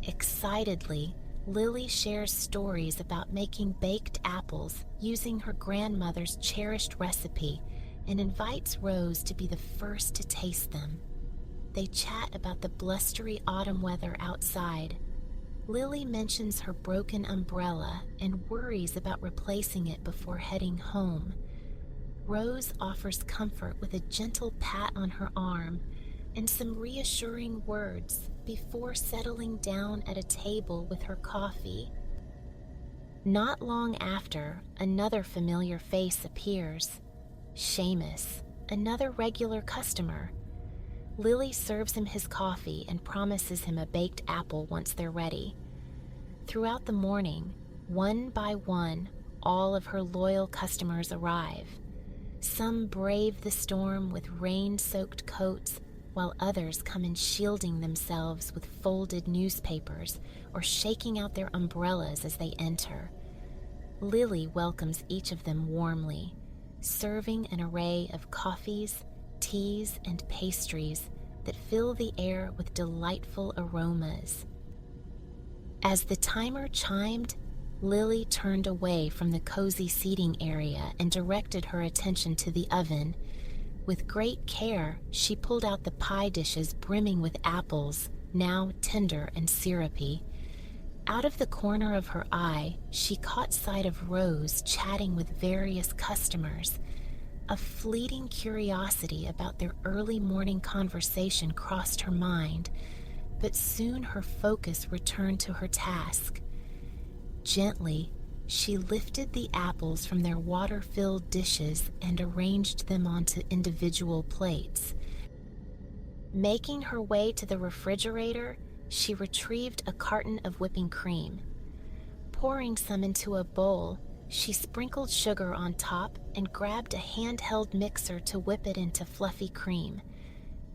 Excitedly, Lily shares stories about making baked apples using her grandmother's cherished recipe and invites Rose to be the first to taste them. They chat about the blustery autumn weather outside. Lily mentions her broken umbrella and worries about replacing it before heading home. Rose offers comfort with a gentle pat on her arm and some reassuring words before settling down at a table with her coffee. Not long after, another familiar face appears. Seamus, another regular customer. Lily serves him his coffee and promises him a baked apple once they're ready. Throughout the morning, one by one, all of her loyal customers arrive. Some brave the storm with rain-soaked coats, while others come in shielding themselves with folded newspapers or shaking out their umbrellas as they enter. Lily welcomes each of them warmly, serving an array of coffees, teas, and pastries that fill the air with delightful aromas. As the timer chimed, Lily turned away from the cozy seating area and directed her attention to the oven. With great care, she pulled out the pie dishes brimming with apples, now tender and syrupy. Out of the corner of her eye, she caught sight of Rose chatting with various customers. A fleeting curiosity about their early morning conversation crossed her mind, but soon her focus returned to her task. Gently, she lifted the apples from their water-filled dishes and arranged them onto individual plates. Making her way to the refrigerator, she retrieved a carton of whipping cream. Pouring some into a bowl, she sprinkled sugar on top and grabbed a handheld mixer to whip it into fluffy cream.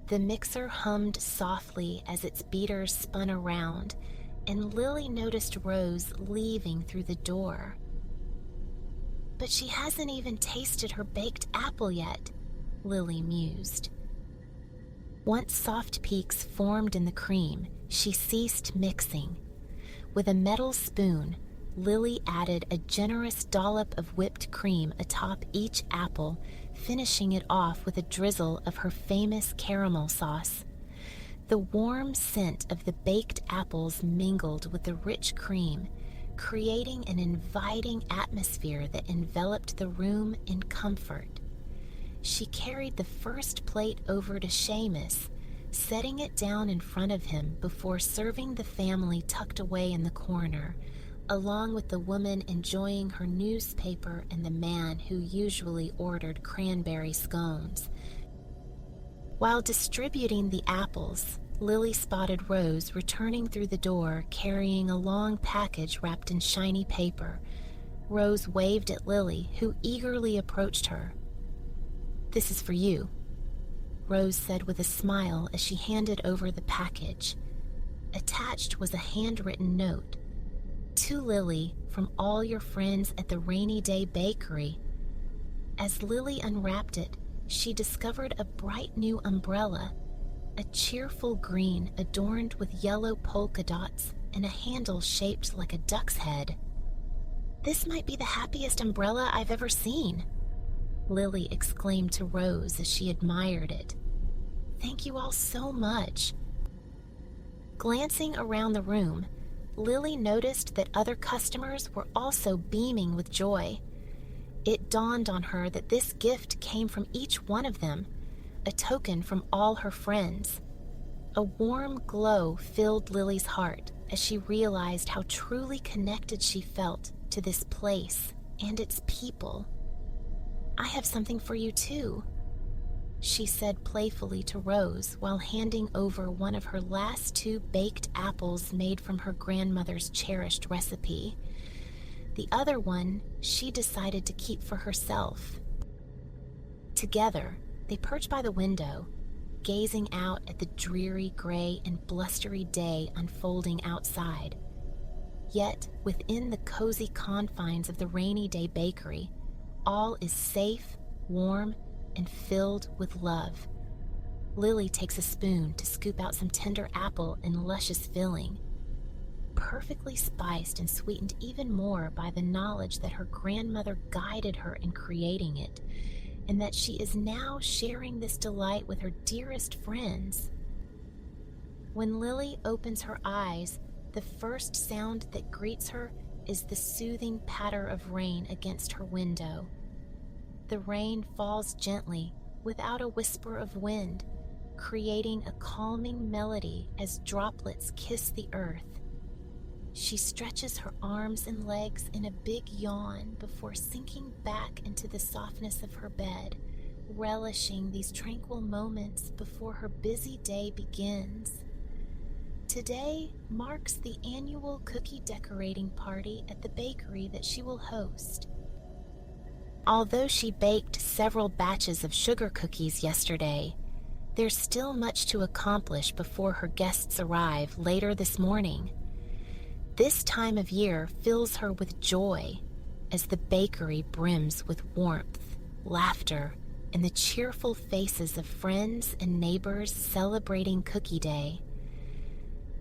The mixer hummed softly as its beaters spun around, and Lily noticed Rose leaving through the door. But she hasn't even tasted her baked apple yet, Lily mused. Once soft peaks formed in the cream, she ceased mixing. With a metal spoon, Lily added a generous dollop of whipped cream atop each apple, finishing it off with a drizzle of her famous caramel sauce. The warm scent of the baked apples mingled with the rich cream, creating an inviting atmosphere that enveloped the room in comfort. She carried the first plate over to Seamus, setting it down in front of him before serving the family tucked away in the corner, along with the woman enjoying her newspaper and the man who usually ordered cranberry scones. While distributing the apples, Lily spotted Rose returning through the door carrying a long package wrapped in shiny paper. Rose waved at Lily, who eagerly approached her. "This is for you," Rose said with a smile as she handed over the package. Attached was a handwritten note. "To Lily, from all your friends at the Rainy Day Bakery." As Lily unwrapped it, she discovered a bright new umbrella, a cheerful green adorned with yellow polka dots and a handle shaped like a duck's head. "This might be the happiest umbrella I've ever seen," Lily exclaimed to Rose as she admired it. "Thank you all so much." Glancing around the room, Lily noticed that other customers were also beaming with joy. It dawned on her that this gift came from each one of them, a token from all her friends. A warm glow filled Lily's heart as she realized how truly connected she felt to this place and its people. "I have something for you too," she said playfully to Rose while handing over one of her last 2 baked apples made from her grandmother's cherished recipe. The other one she decided to keep for herself. Together, they perch by the window, gazing out at the dreary gray and blustery day unfolding outside. Yet, within the cozy confines of the rainy day bakery, all is safe, warm, and filled with love. Lily takes a spoon to scoop out some tender apple and luscious filling, perfectly spiced and sweetened even more by the knowledge that her grandmother guided her in creating it, and that she is now sharing this delight with her dearest friends. When Lily opens her eyes, the first sound that greets her is the soothing patter of rain against her window. The rain falls gently, without a whisper of wind, creating a calming melody as droplets kiss the earth. She stretches her arms and legs in a big yawn before sinking back into the softness of her bed, relishing these tranquil moments before her busy day begins. Today marks the annual cookie decorating party at the bakery that she will host. Although she baked several batches of sugar cookies yesterday, there's still much to accomplish before her guests arrive later this morning. This time of year fills her with joy as the bakery brims with warmth, laughter, and the cheerful faces of friends and neighbors celebrating Cookie Day.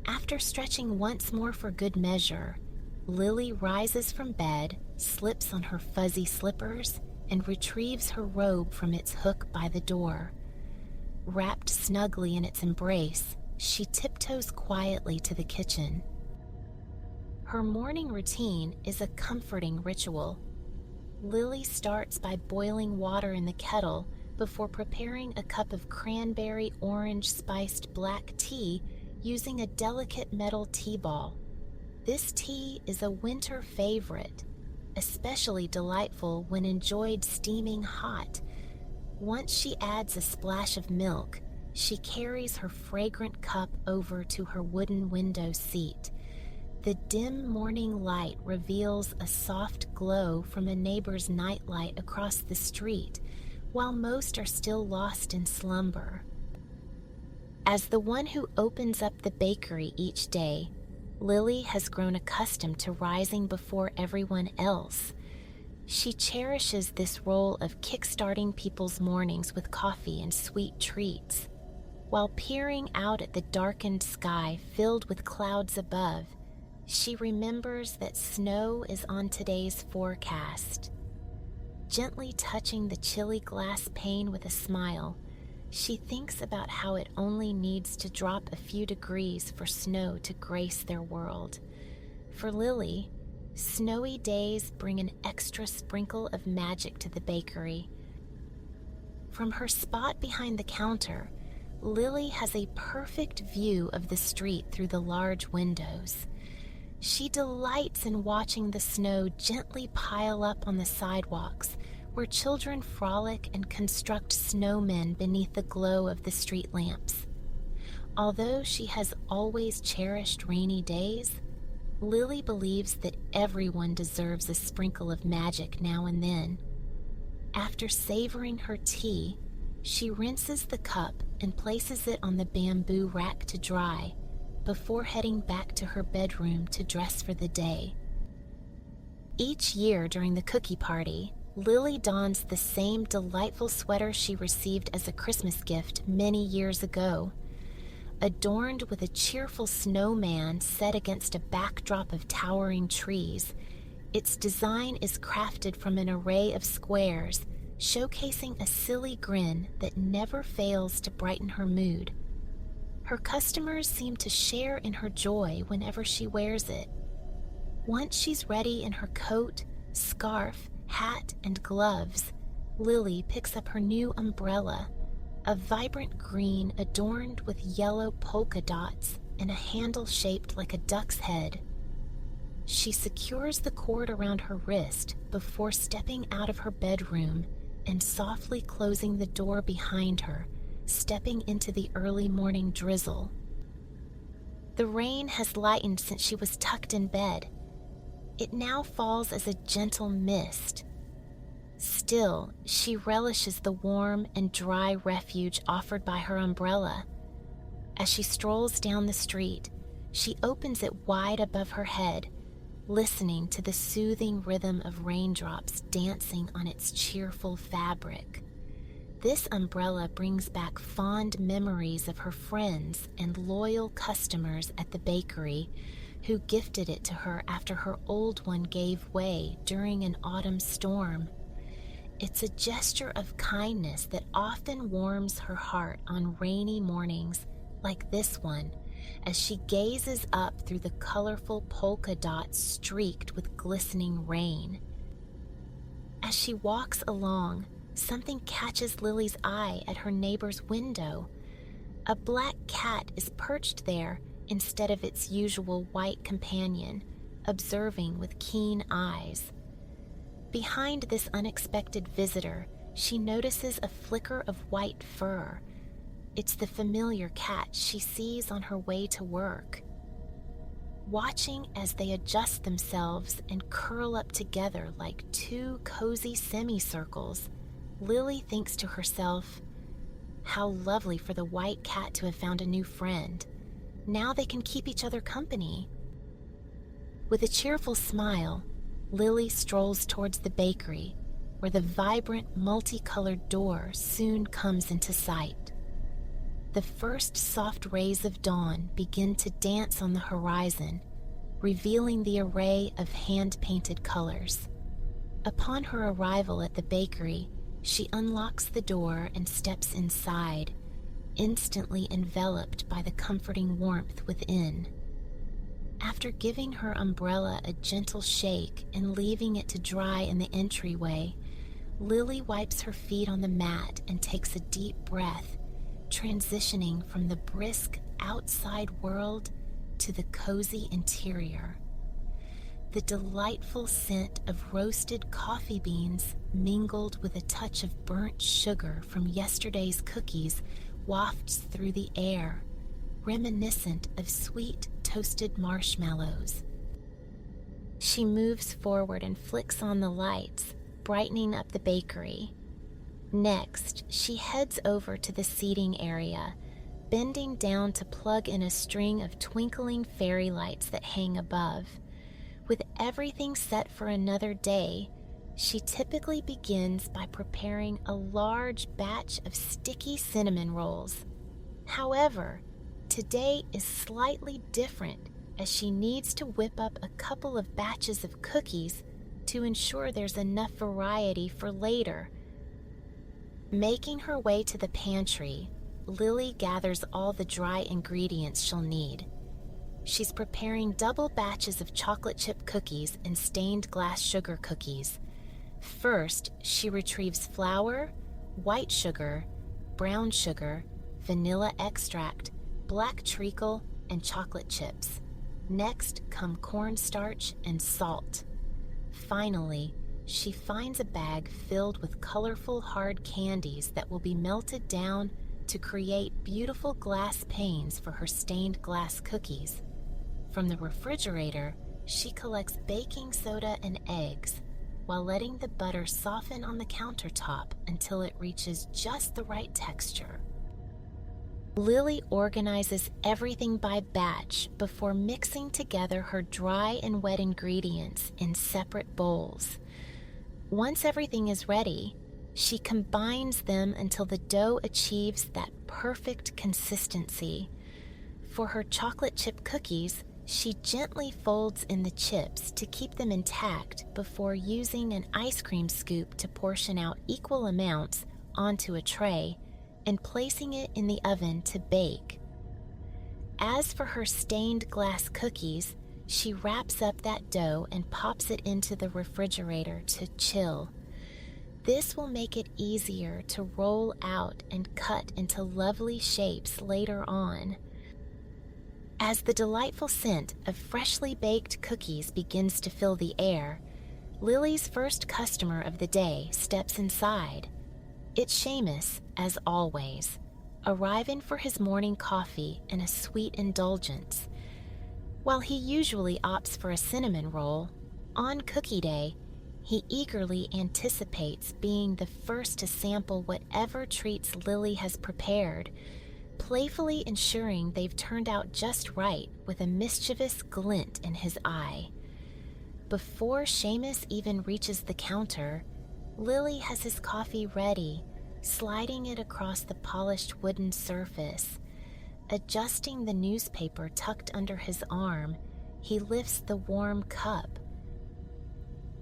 After stretching once more for good measure, Lily rises from bed, slips on her fuzzy slippers, and retrieves her robe from its hook by the door. Wrapped snugly in its embrace, she tiptoes quietly to the kitchen. Her morning routine is a comforting ritual. Lily starts by boiling water in the kettle before preparing a cup of cranberry orange spiced black tea using a delicate metal tea ball. This tea is a winter favorite, especially delightful when enjoyed steaming hot. Once she adds a splash of milk, she carries her fragrant cup over to her wooden window seat. The dim morning light reveals a soft glow from a neighbor's nightlight across the street, while most are still lost in slumber. As the one who opens up the bakery each day, Lily has grown accustomed to rising before everyone else. She cherishes this role of kickstarting people's mornings with coffee and sweet treats. While peering out at the darkened sky filled with clouds above, she remembers that snow is on today's forecast. Gently touching the chilly glass pane with a smile, she thinks about how it only needs to drop a few degrees for snow to grace their world. For Lily, snowy days bring an extra sprinkle of magic to the bakery. From her spot behind the counter, Lily has a perfect view of the street through the large windows. She delights in watching the snow gently pile up on the sidewalks, where children frolic and construct snowmen beneath the glow of the street lamps. Although she has always cherished rainy days, Lily believes that everyone deserves a sprinkle of magic now and then. After savoring her tea, she rinses the cup and places it on the bamboo rack to dry, before heading back to her bedroom to dress for the day. Each year during the cookie party, Lily dons the same delightful sweater she received as a Christmas gift many years ago. Adorned with a cheerful snowman set against a backdrop of towering trees, its design is crafted from an array of squares, showcasing a silly grin that never fails to brighten her mood. Her customers seem to share in her joy whenever she wears it. Once she's ready in her coat, scarf, hat, and gloves, Lily picks up her new umbrella, a vibrant green adorned with yellow polka dots and a handle shaped like a duck's head. She secures the cord around her wrist before stepping out of her bedroom and softly closing the door behind her, stepping into the early morning drizzle. The rain has lightened since she was tucked in bed. It now falls as a gentle mist. Still, she relishes the warm and dry refuge offered by her umbrella. As she strolls down the street, she opens it wide above her head, listening to the soothing rhythm of raindrops dancing on its cheerful fabric. This umbrella brings back fond memories of her friends and loyal customers at the bakery who gifted it to her after her old one gave way during an autumn storm. It's a gesture of kindness that often warms her heart on rainy mornings like this one, as she gazes up through the colorful polka dots streaked with glistening rain. As she walks along, something catches Lily's eye at her neighbor's window. A black cat is perched there instead of its usual white companion, observing with keen eyes. Behind this unexpected visitor, she notices a flicker of white fur. It's the familiar cat she sees on her way to work. Watching as they adjust themselves and curl up together like two cozy semicircles, Lily thinks to herself, how lovely for the white cat to have found a new friend. Now they can keep each other company. With a cheerful smile, Lily strolls towards the bakery, where the vibrant, multicolored door soon comes into sight. The first soft rays of dawn begin to dance on the horizon, revealing the array of hand-painted colors. Upon her arrival at the bakery, she unlocks the door and steps inside, instantly enveloped by the comforting warmth within. After giving her umbrella a gentle shake and leaving it to dry in the entryway, Lily wipes her feet on the mat and takes a deep breath, transitioning from the brisk outside world to the cozy interior. The delightful scent of roasted coffee beans mingled with a touch of burnt sugar from yesterday's cookies wafts through the air, reminiscent of sweet toasted marshmallows. She moves forward and flicks on the lights, brightening up the bakery. Next, she heads over to the seating area, bending down to plug in a string of twinkling fairy lights that hang above. With everything set for another day, she typically begins by preparing a large batch of sticky cinnamon rolls. However, today is slightly different, as she needs to whip up a couple of batches of cookies to ensure there's enough variety for later. Making her way to the pantry, Lily gathers all the dry ingredients she'll need. She's preparing double batches of chocolate chip cookies and stained glass sugar cookies. First, she retrieves flour, white sugar, brown sugar, vanilla extract, black treacle, and chocolate chips. Next come cornstarch and salt. Finally, she finds a bag filled with colorful hard candies that will be melted down to create beautiful glass panes for her stained glass cookies. From the refrigerator, she collects baking soda and eggs, while letting the butter soften on the countertop until it reaches just the right texture. Lily organizes everything by batch before mixing together her dry and wet ingredients in separate bowls. Once everything is ready, she combines them until the dough achieves that perfect consistency. For her chocolate chip cookies, she gently folds in the chips to keep them intact before using an ice cream scoop to portion out equal amounts onto a tray and placing it in the oven to bake. As for her stained glass cookies, she wraps up that dough and pops it into the refrigerator to chill. This will make it easier to roll out and cut into lovely shapes later on. As the delightful scent of freshly baked cookies begins to fill the air, Lily's first customer of the day steps inside. It's Seamus, as always, arriving for his morning coffee and a sweet indulgence. While he usually opts for a cinnamon roll, on Cookie Day, he eagerly anticipates being the first to sample whatever treats Lily has prepared, playfully ensuring they've turned out just right with a mischievous glint in his eye. Before Seamus even reaches the counter, Lily has his coffee ready, sliding it across the polished wooden surface. Adjusting the newspaper tucked under his arm, he lifts the warm cup.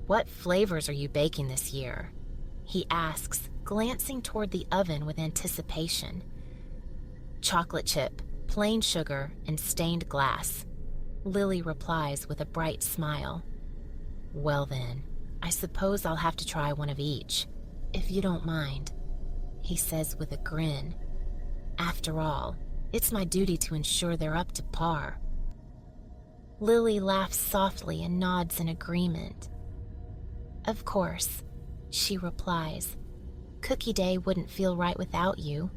"What flavors are you baking this year?" he asks, glancing toward the oven with anticipation. "Chocolate chip, plain sugar, and stained glass," Lily replies with a bright smile. "Well then, I suppose I'll have to try one of each, if you don't mind," he says with a grin. "After all, it's my duty to ensure they're up to par." Lily laughs softly and nods in agreement. "Of course," she replies. "Cookie Day wouldn't feel right without you."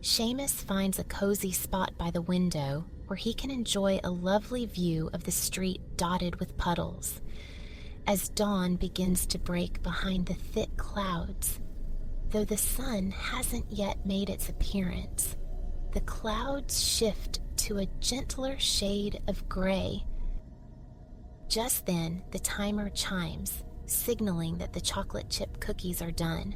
Seamus finds a cozy spot by the window where he can enjoy a lovely view of the street dotted with puddles. As dawn begins to break behind the thick clouds, though the sun hasn't yet made its appearance, the clouds shift to a gentler shade of gray. Just then, the timer chimes, signaling that the chocolate chip cookies are done.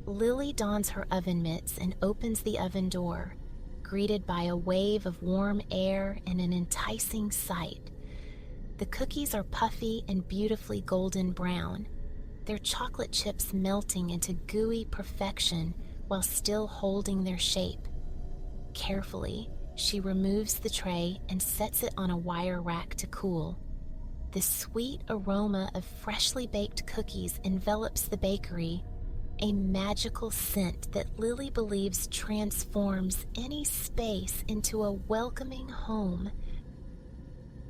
Lily dons her oven mitts and opens the oven door, greeted by a wave of warm air and an enticing sight. The cookies are puffy and beautifully golden brown, their chocolate chips melting into gooey perfection while still holding their shape. Carefully, she removes the tray and sets it on a wire rack to cool. The sweet aroma of freshly baked cookies envelops the bakery, a magical scent that Lily believes transforms any space into a welcoming home.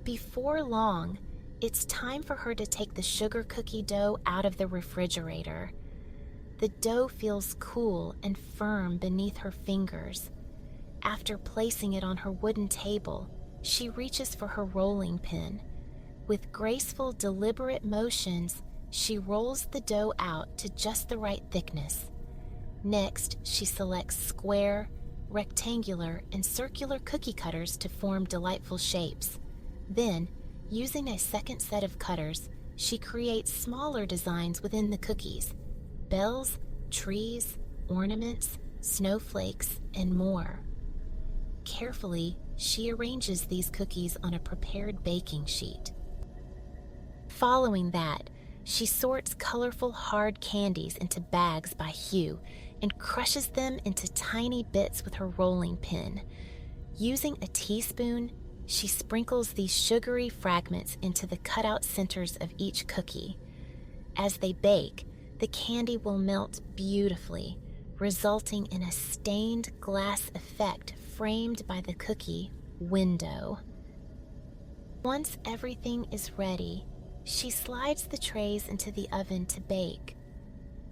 Before long, it's time for her to take the sugar cookie dough out of the refrigerator. The dough feels cool and firm beneath her fingers. After placing it on her wooden table, she reaches for her rolling pin. With graceful, deliberate motions, she rolls the dough out to just the right thickness. Next, she selects square, rectangular, and circular cookie cutters to form delightful shapes. Then, using a second set of cutters, she creates smaller designs within the cookies: bells, trees, ornaments, snowflakes, and more. Carefully, she arranges these cookies on a prepared baking sheet. Following that, she sorts colorful hard candies into bags by hue and crushes them into tiny bits with her rolling pin. Using a teaspoon, she sprinkles these sugary fragments into the cutout centers of each cookie. As they bake, the candy will melt beautifully, resulting in a stained glass effect framed by the cookie window. Once everything is ready, she slides the trays into the oven to bake.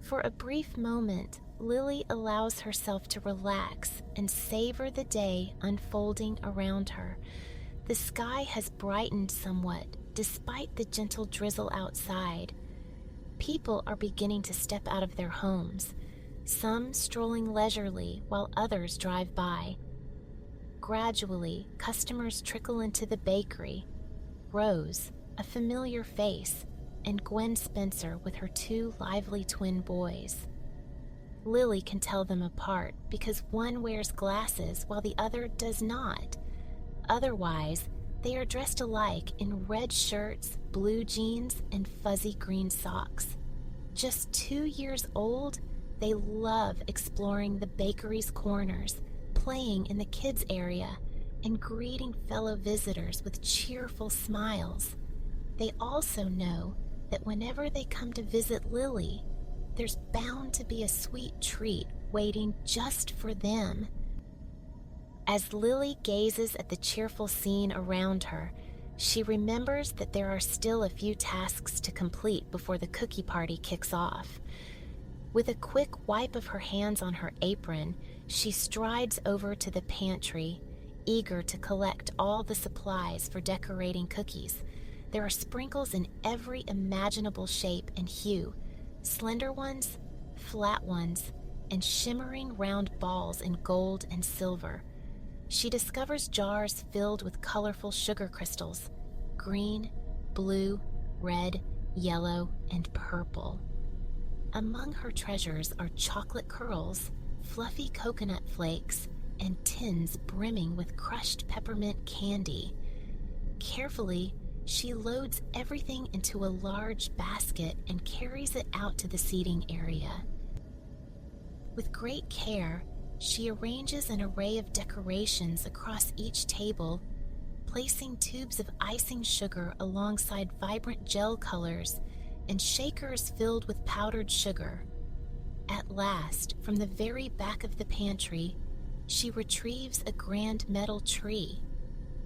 For a brief moment, Lily allows herself to relax and savor the day unfolding around her. The sky has brightened somewhat, despite the gentle drizzle outside. People are beginning to step out of their homes, some strolling leisurely while others drive by. Gradually, customers trickle into the bakery. Rose, a familiar face, and Gwen Spencer with her two lively twin boys. Lily can tell them apart because one wears glasses while the other does not. Otherwise, they are dressed alike in red shirts, blue jeans, and fuzzy green socks. Just 2 years old, they love exploring the bakery's corners, playing in the kids' area, and greeting fellow visitors with cheerful smiles. They also know that whenever they come to visit Lily, there's bound to be a sweet treat waiting just for them. As Lily gazes at the cheerful scene around her, she remembers that there are still a few tasks to complete before the cookie party kicks off. With a quick wipe of her hands on her apron, she strides over to the pantry, eager to collect all the supplies for decorating cookies. There are sprinkles in every imaginable shape and hue, slender ones, flat ones, and shimmering round balls in gold and silver. She discovers jars filled with colorful sugar crystals, green, blue, red, yellow, and purple. Among her treasures are chocolate curls, fluffy coconut flakes, and tins brimming with crushed peppermint candy. Carefully, she loads everything into a large basket and carries it out to the seating area. With great care, she arranges an array of decorations across each table, placing tubes of icing sugar alongside vibrant gel colors and shakers filled with powdered sugar. At last, from the very back of the pantry, she retrieves a grand metal tree.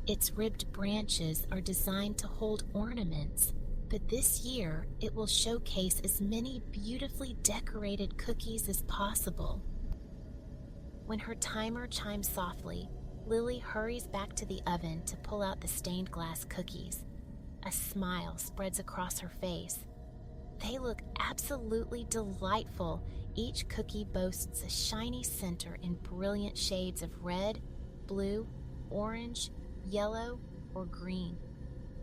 Its ribbed branches are designed to hold ornaments, but this year it will showcase as many beautifully decorated cookies as possible. When her timer chimes softly, Lily hurries back to the oven to pull out the stained glass cookies. A smile spreads across her face. They look absolutely delightful. Each cookie boasts a shiny center in brilliant shades of red, blue, orange, yellow, or green.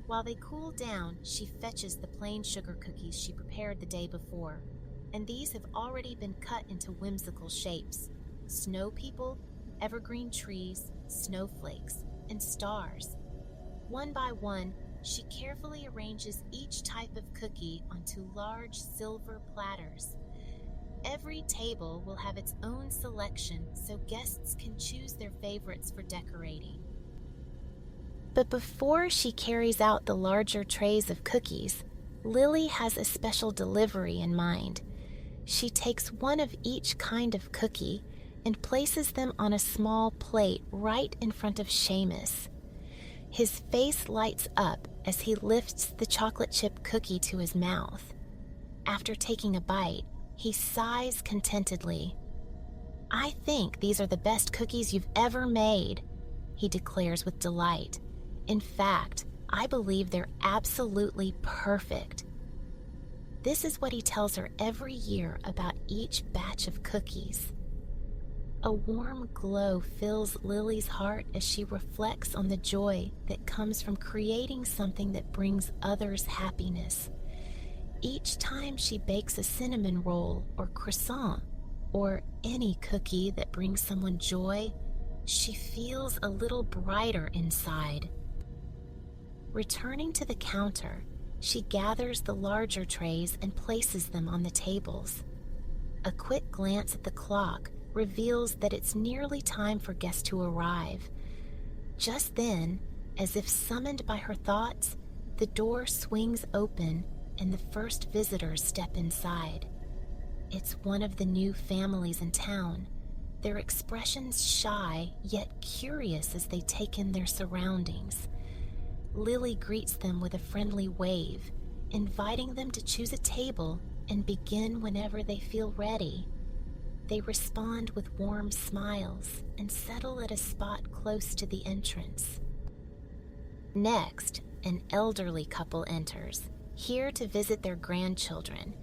While they cool down, she fetches the plain sugar cookies she prepared the day before, and these have already been cut into whimsical shapes: snow people, evergreen trees, snowflakes, and stars. One by one, she carefully arranges each type of cookie onto large silver platters. Every table will have its own selection so guests can choose their favorites for decorating. But before she carries out the larger trays of cookies, Lily has a special delivery in mind. She takes one of each kind of cookie and places them on a small plate right in front of Seamus. His face lights up as he lifts the chocolate chip cookie to his mouth. After taking a bite, he sighs contentedly. "I think these are the best cookies you've ever made," he declares with delight. "In fact, I believe they're absolutely perfect." This is what he tells her every year about each batch of cookies. A warm glow fills Lily's heart as she reflects on the joy that comes from creating something that brings others happiness. Each time she bakes a cinnamon roll or croissant, or any cookie that brings someone joy, she feels a little brighter inside. Returning to the counter, she gathers the larger trays and places them on the tables. A quick glance at the clock reveals that it's nearly time for guests to arrive. Just then, as if summoned by her thoughts, the door swings open and the first visitors step inside. It's one of the new families in town, their expressions shy yet curious as they take in their surroundings. Lily greets them with a friendly wave, inviting them to choose a table and begin whenever they feel ready. They respond with warm smiles and settle at a spot close to the entrance. Next, an elderly couple enters, here to visit their grandchildren.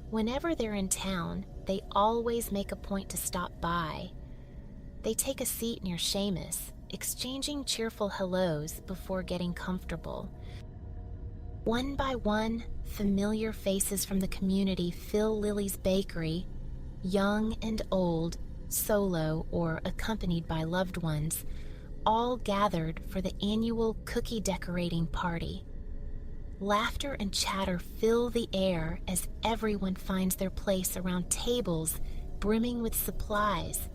Whenever they're in town, they always make a point to stop by. They take a seat near Seamus, exchanging cheerful hellos before getting comfortable. One by one, familiar faces from the community fill Lily's bakery, young and old, solo or accompanied by loved ones, all gathered for the annual cookie decorating party. Laughter and chatter fill the air as everyone finds their place around tables brimming with supplies,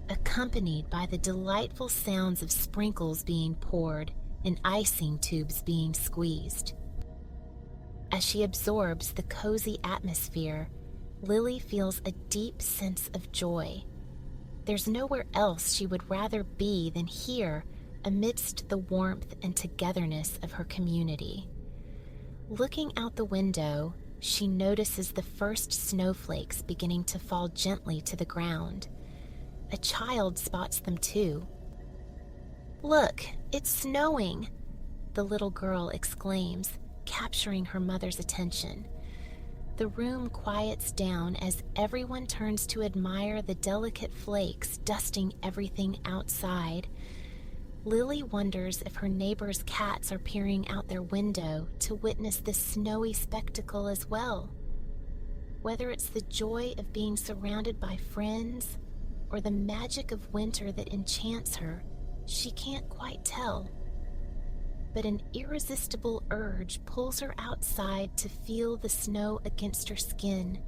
accompanied by the delightful sounds of sprinkles being poured and icing tubes being squeezed. As she absorbs the cozy atmosphere, Lily feels a deep sense of joy. There's nowhere else she would rather be than here amidst the warmth and togetherness of her community. Looking out the window, she notices the first snowflakes beginning to fall gently to the ground. A child spots them too. "Look, it's snowing!" the little girl exclaims, capturing her mother's attention. The room quiets down as everyone turns to admire the delicate flakes dusting everything outside. Lily wonders if her neighbor's cats are peering out their window to witness this snowy spectacle as well. Whether it's the joy of being surrounded by friends or the magic of winter that enchants her, she can't quite tell. But an irresistible urge pulls her outside to feel the snow against her skin,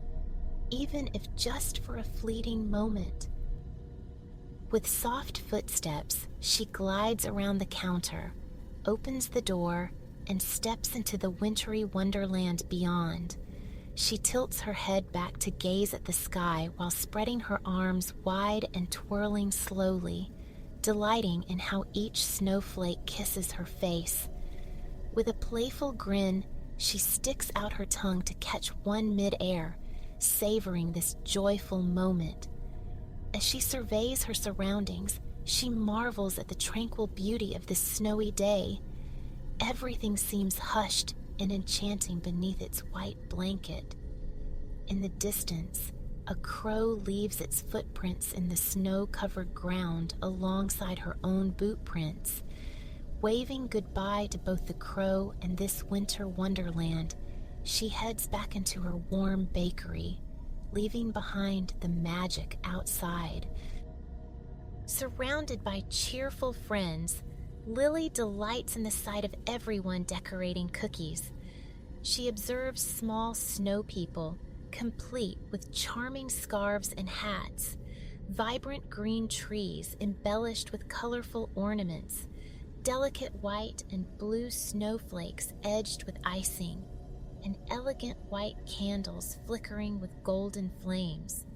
even if just for a fleeting moment. With soft footsteps, she glides around the counter, opens the door, and steps into the wintry wonderland beyond. She tilts her head back to gaze at the sky while spreading her arms wide and twirling slowly, delighting in how each snowflake kisses her face. With a playful grin, she sticks out her tongue to catch one mid-air, savoring this joyful moment. As she surveys her surroundings, she marvels at the tranquil beauty of this snowy day. Everything seems hushed and enchanting beneath its white blanket. In the distance, a crow leaves its footprints in the snow-covered ground alongside her own boot prints. Waving goodbye to both the crow and this winter wonderland, she heads back into her warm bakery, leaving behind the magic outside. Surrounded by cheerful friends, Lily delights in the sight of everyone decorating cookies. She observes small snow people, complete with charming scarves and hats, vibrant green trees embellished with colorful ornaments, delicate white and blue snowflakes edged with icing, and elegant white candles flickering with golden flames.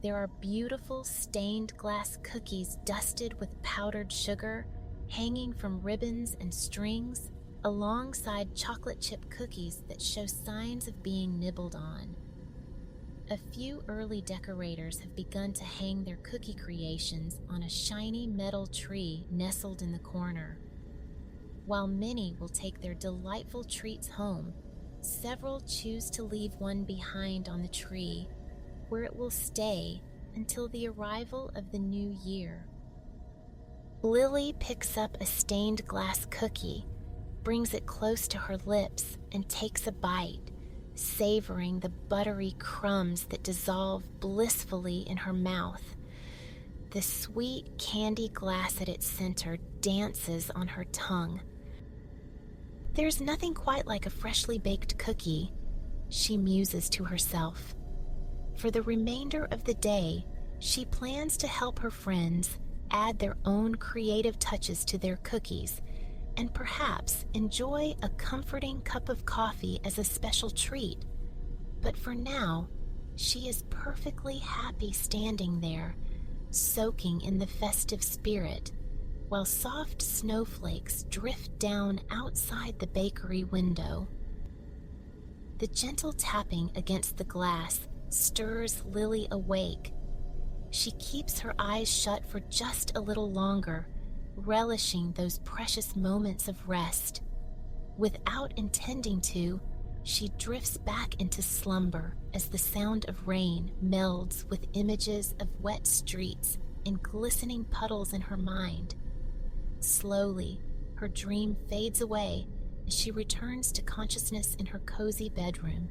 There are beautiful stained glass cookies dusted with powdered sugar, hanging from ribbons and strings, alongside chocolate chip cookies that show signs of being nibbled on. A few early decorators have begun to hang their cookie creations on a shiny metal tree nestled in the corner. While many will take their delightful treats home, several choose to leave one behind on the tree, where it will stay until the arrival of the new year. Lily picks up a stained glass cookie, brings it close to her lips, and takes a bite, savoring the buttery crumbs that dissolve blissfully in her mouth. The sweet candy glass at its center dances on her tongue. There's nothing quite like a freshly baked cookie, she muses to herself. For the remainder of the day, she plans to help her friends add their own creative touches to their cookies, and perhaps enjoy a comforting cup of coffee as a special treat. But for now, she is perfectly happy standing there, soaking in the festive spirit, while soft snowflakes drift down outside the bakery window. The gentle tapping against the glass stirs Lily awake. She keeps her eyes shut for just a little longer, relishing those precious moments of rest. Without intending to, she drifts back into slumber as the sound of rain melds with images of wet streets and glistening puddles in her mind. Slowly, her dream fades away as she returns to consciousness in her cozy bedroom.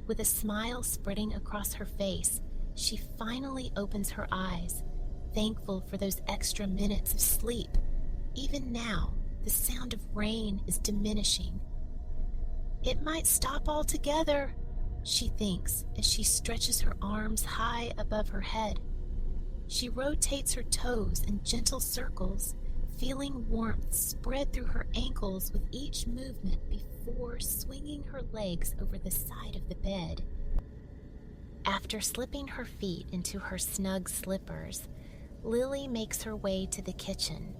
With a smile spreading across her face, she finally opens her eyes, thankful for those extra minutes of sleep. Even now, the sound of rain is diminishing. It might stop altogether, she thinks as she stretches her arms high above her head. She rotates her toes in gentle circles, feeling warmth spread through her ankles with each movement before swinging her legs over the side of the bed. After slipping her feet into her snug slippers, Lily makes her way to the kitchen.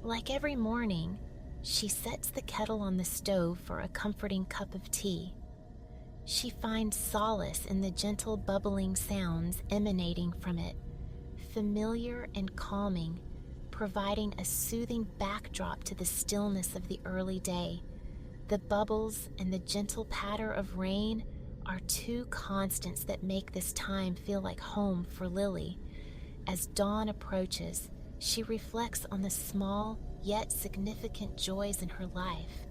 Like every morning, she sets the kettle on the stove for a comforting cup of tea. She finds solace in the gentle bubbling sounds emanating from it, familiar and calming, providing a soothing backdrop to the stillness of the early day. The bubbles and the gentle patter of rain are two constants that make this time feel like home for Lily. As dawn approaches, she reflects on the small yet significant joys in her life,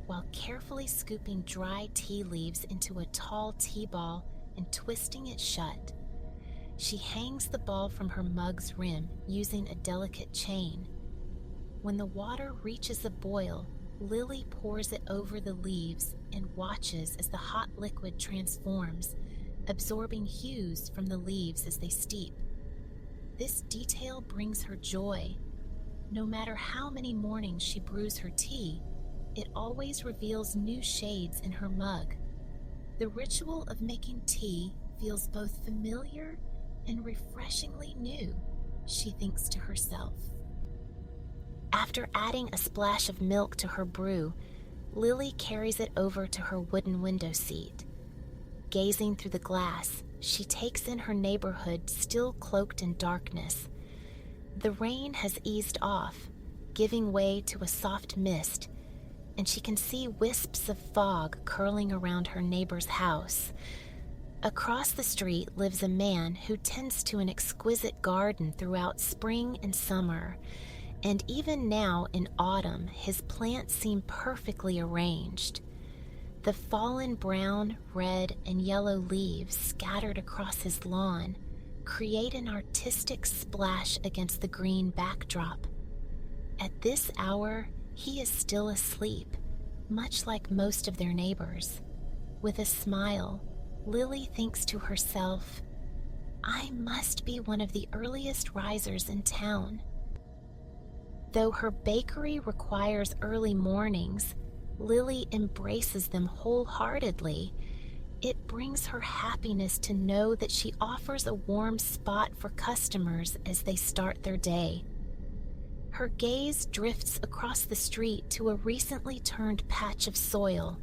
while carefully scooping dry tea leaves into a tall tea ball and twisting it shut. She hangs the ball from her mug's rim using a delicate chain. When the water reaches a boil, Lily pours it over the leaves and watches as the hot liquid transforms, absorbing hues from the leaves as they steep. This detail brings her joy. No matter how many mornings she brews her tea, it always reveals new shades in her mug. The ritual of making tea feels both familiar and refreshingly new, she thinks to herself. After adding a splash of milk to her brew, Lily carries it over to her wooden window seat. Gazing through the glass, she takes in her neighborhood still cloaked in darkness. The rain has eased off, giving way to a soft mist, and she can see wisps of fog curling around her neighbor's house. Across the street lives a man who tends to an exquisite garden throughout spring and summer, and even now in autumn, his plants seem perfectly arranged. The fallen brown, red, and yellow leaves scattered across his lawn create an artistic splash against the green backdrop. At this hour, he is still asleep, much like most of their neighbors. With a smile, Lily thinks to herself, "I must be one of the earliest risers in town." Though her bakery requires early mornings, Lily embraces them wholeheartedly. It brings her happiness to know that she offers a warm spot for customers as they start their day. Her gaze drifts across the street to a recently turned patch of soil.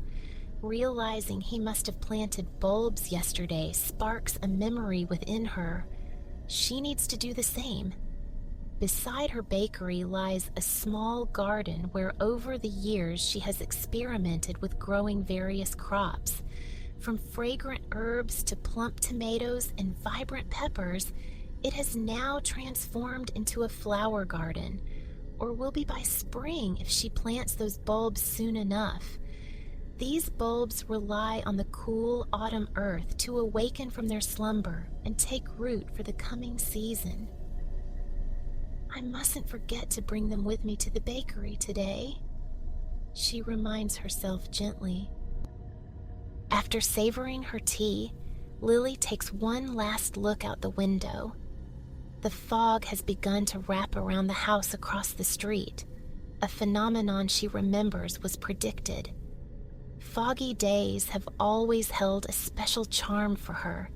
Realizing he must have planted bulbs yesterday sparks a memory within her. She needs to do the same. Beside her bakery lies a small garden where over the years she has experimented with growing various crops. From fragrant herbs to plump tomatoes and vibrant peppers, it has now transformed into a flower garden, or will be by spring if she plants those bulbs soon enough. These bulbs rely on the cool autumn earth to awaken from their slumber and take root for the coming season. I mustn't forget to bring them with me to the bakery today, she reminds herself gently. After savoring her tea, Lily takes one last look out the window. The fog has begun to wrap around the house across the street, a phenomenon she remembers was predicted. Foggy days have always held a special charm for her,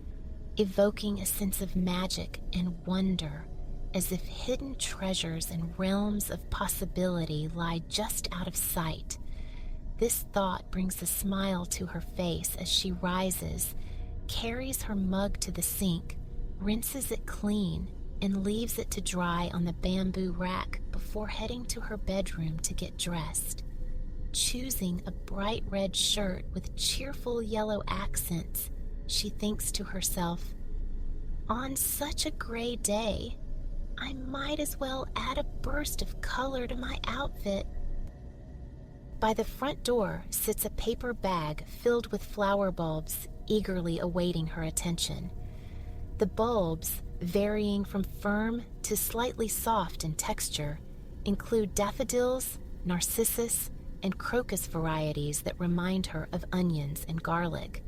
evoking a sense of magic and wonder, as if hidden treasures and realms of possibility lie just out of sight. This thought brings a smile to her face as she rises, carries her mug to the sink, rinses it clean, and leaves it to dry on the bamboo rack before heading to her bedroom to get dressed. Choosing a bright red shirt with cheerful yellow accents, she thinks to herself, "On such a gray day, I might as well add a burst of color to my outfit." By the front door sits a paper bag filled with flower bulbs, eagerly awaiting her attention. The bulbs, varying from firm to slightly soft in texture, include daffodils, narcissus, and crocus varieties that remind her of onions and garlic.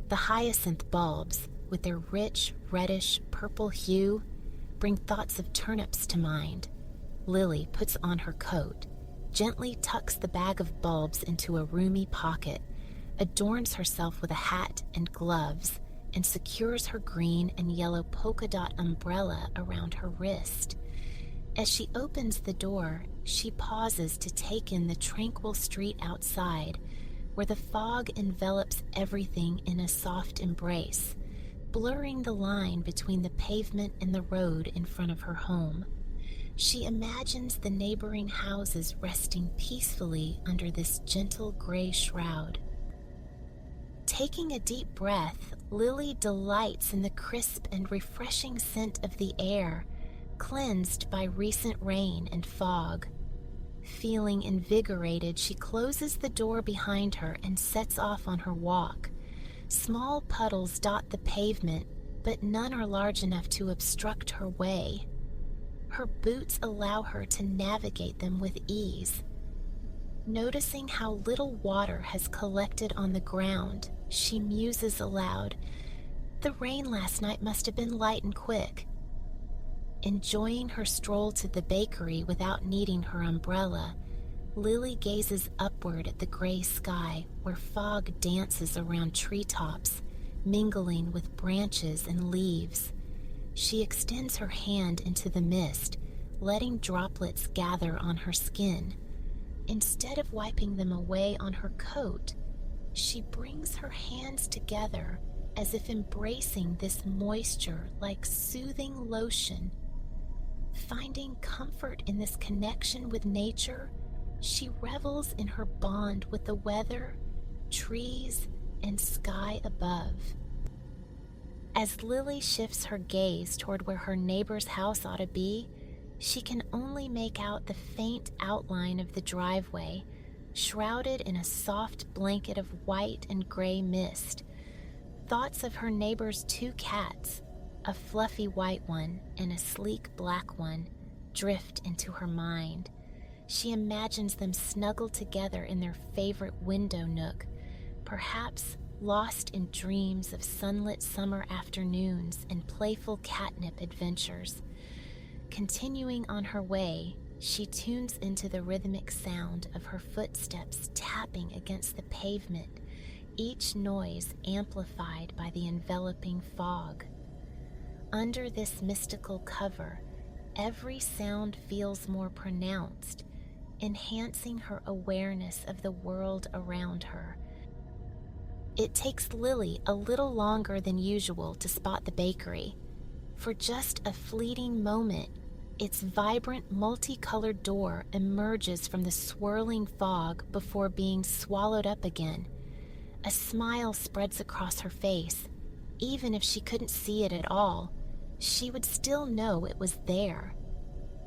The hyacinth bulbs, with their rich, reddish, purple hue, bring thoughts of turnips to mind. Lily puts on her coat, gently tucks the bag of bulbs into a roomy pocket, adorns herself with a hat and gloves, and secures her green and yellow polka dot umbrella around her wrist. As she opens the door, she pauses to take in the tranquil street outside, where the fog envelops everything in a soft embrace, blurring the line between the pavement and the road in front of her home. She imagines the neighboring houses resting peacefully under this gentle gray shroud. Taking a deep breath, Lily delights in the crisp and refreshing scent of the air, cleansed by recent rain and fog. Feeling invigorated, she closes the door behind her and sets off on her walk. Small puddles dot the pavement, but none are large enough to obstruct her way. Her boots allow her to navigate them with ease. Noticing how little water has collected on the ground, she muses aloud. The rain last night must have been light and quick. Enjoying her stroll to the bakery without needing her umbrella, Lily gazes upward at the gray sky where fog dances around treetops, mingling with branches and leaves. She extends her hand into the mist, letting droplets gather on her skin. Instead of wiping them away on her coat, she brings her hands together as if embracing this moisture like soothing lotion. Finding comfort in this connection with nature, she revels in her bond with the weather, trees, and sky above. As Lily shifts her gaze toward where her neighbor's house ought to be, she can only make out the faint outline of the driveway, shrouded in a soft blanket of white and gray mist. Thoughts of her neighbor's 2 cats, a fluffy white one and a sleek black one, drift into her mind. She imagines them snuggled together in their favorite window nook, perhaps lost in dreams of sunlit summer afternoons and playful catnip adventures. Continuing on her way, she tunes into the rhythmic sound of her footsteps tapping against the pavement, each noise amplified by the enveloping fog. Under this mystical cover, every sound feels more pronounced, enhancing her awareness of the world around her. It takes Lily a little longer than usual to spot the bakery. For just a fleeting moment, its vibrant, multicolored door emerges from the swirling fog before being swallowed up again. A smile spreads across her face. Even if she couldn't see it at all, she would still know it was there.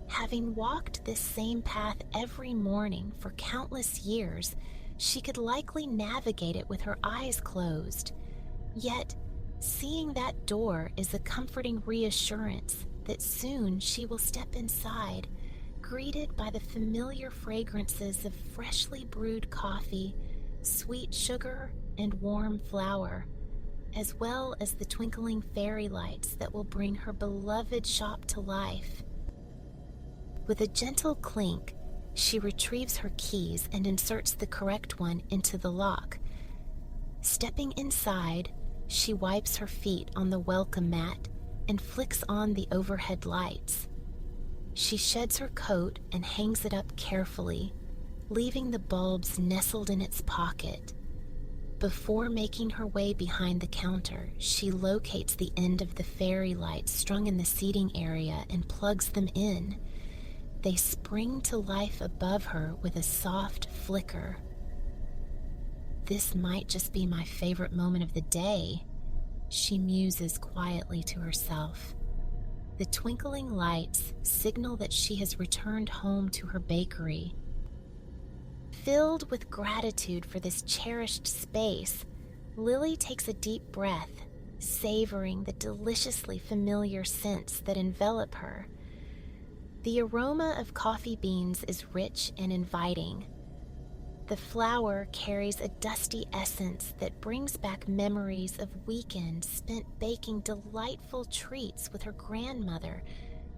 Having walked this same path every morning for countless years, she could likely navigate it with her eyes closed. Yet, seeing that door is a comforting reassurance that soon she will step inside, greeted by the familiar fragrances of freshly brewed coffee, sweet sugar, and warm flour, as well as the twinkling fairy lights that will bring her beloved shop to life. With a gentle clink, she retrieves her keys and inserts the correct one into the lock. Stepping inside, she wipes her feet on the welcome mat and flicks on the overhead lights. She sheds her coat and hangs it up carefully, leaving the bulbs nestled in its pocket. Before making her way behind the counter, she locates the end of the fairy lights strung in the seating area and plugs them in. They spring to life above her with a soft flicker. This might just be my favorite moment of the day, she muses quietly to herself. The twinkling lights signal that she has returned home to her bakery. Filled with gratitude for this cherished space, Lily takes a deep breath, savoring the deliciously familiar scents that envelop her. The aroma of coffee beans is rich and inviting. The flour carries a dusty essence that brings back memories of weekends spent baking delightful treats with her grandmother.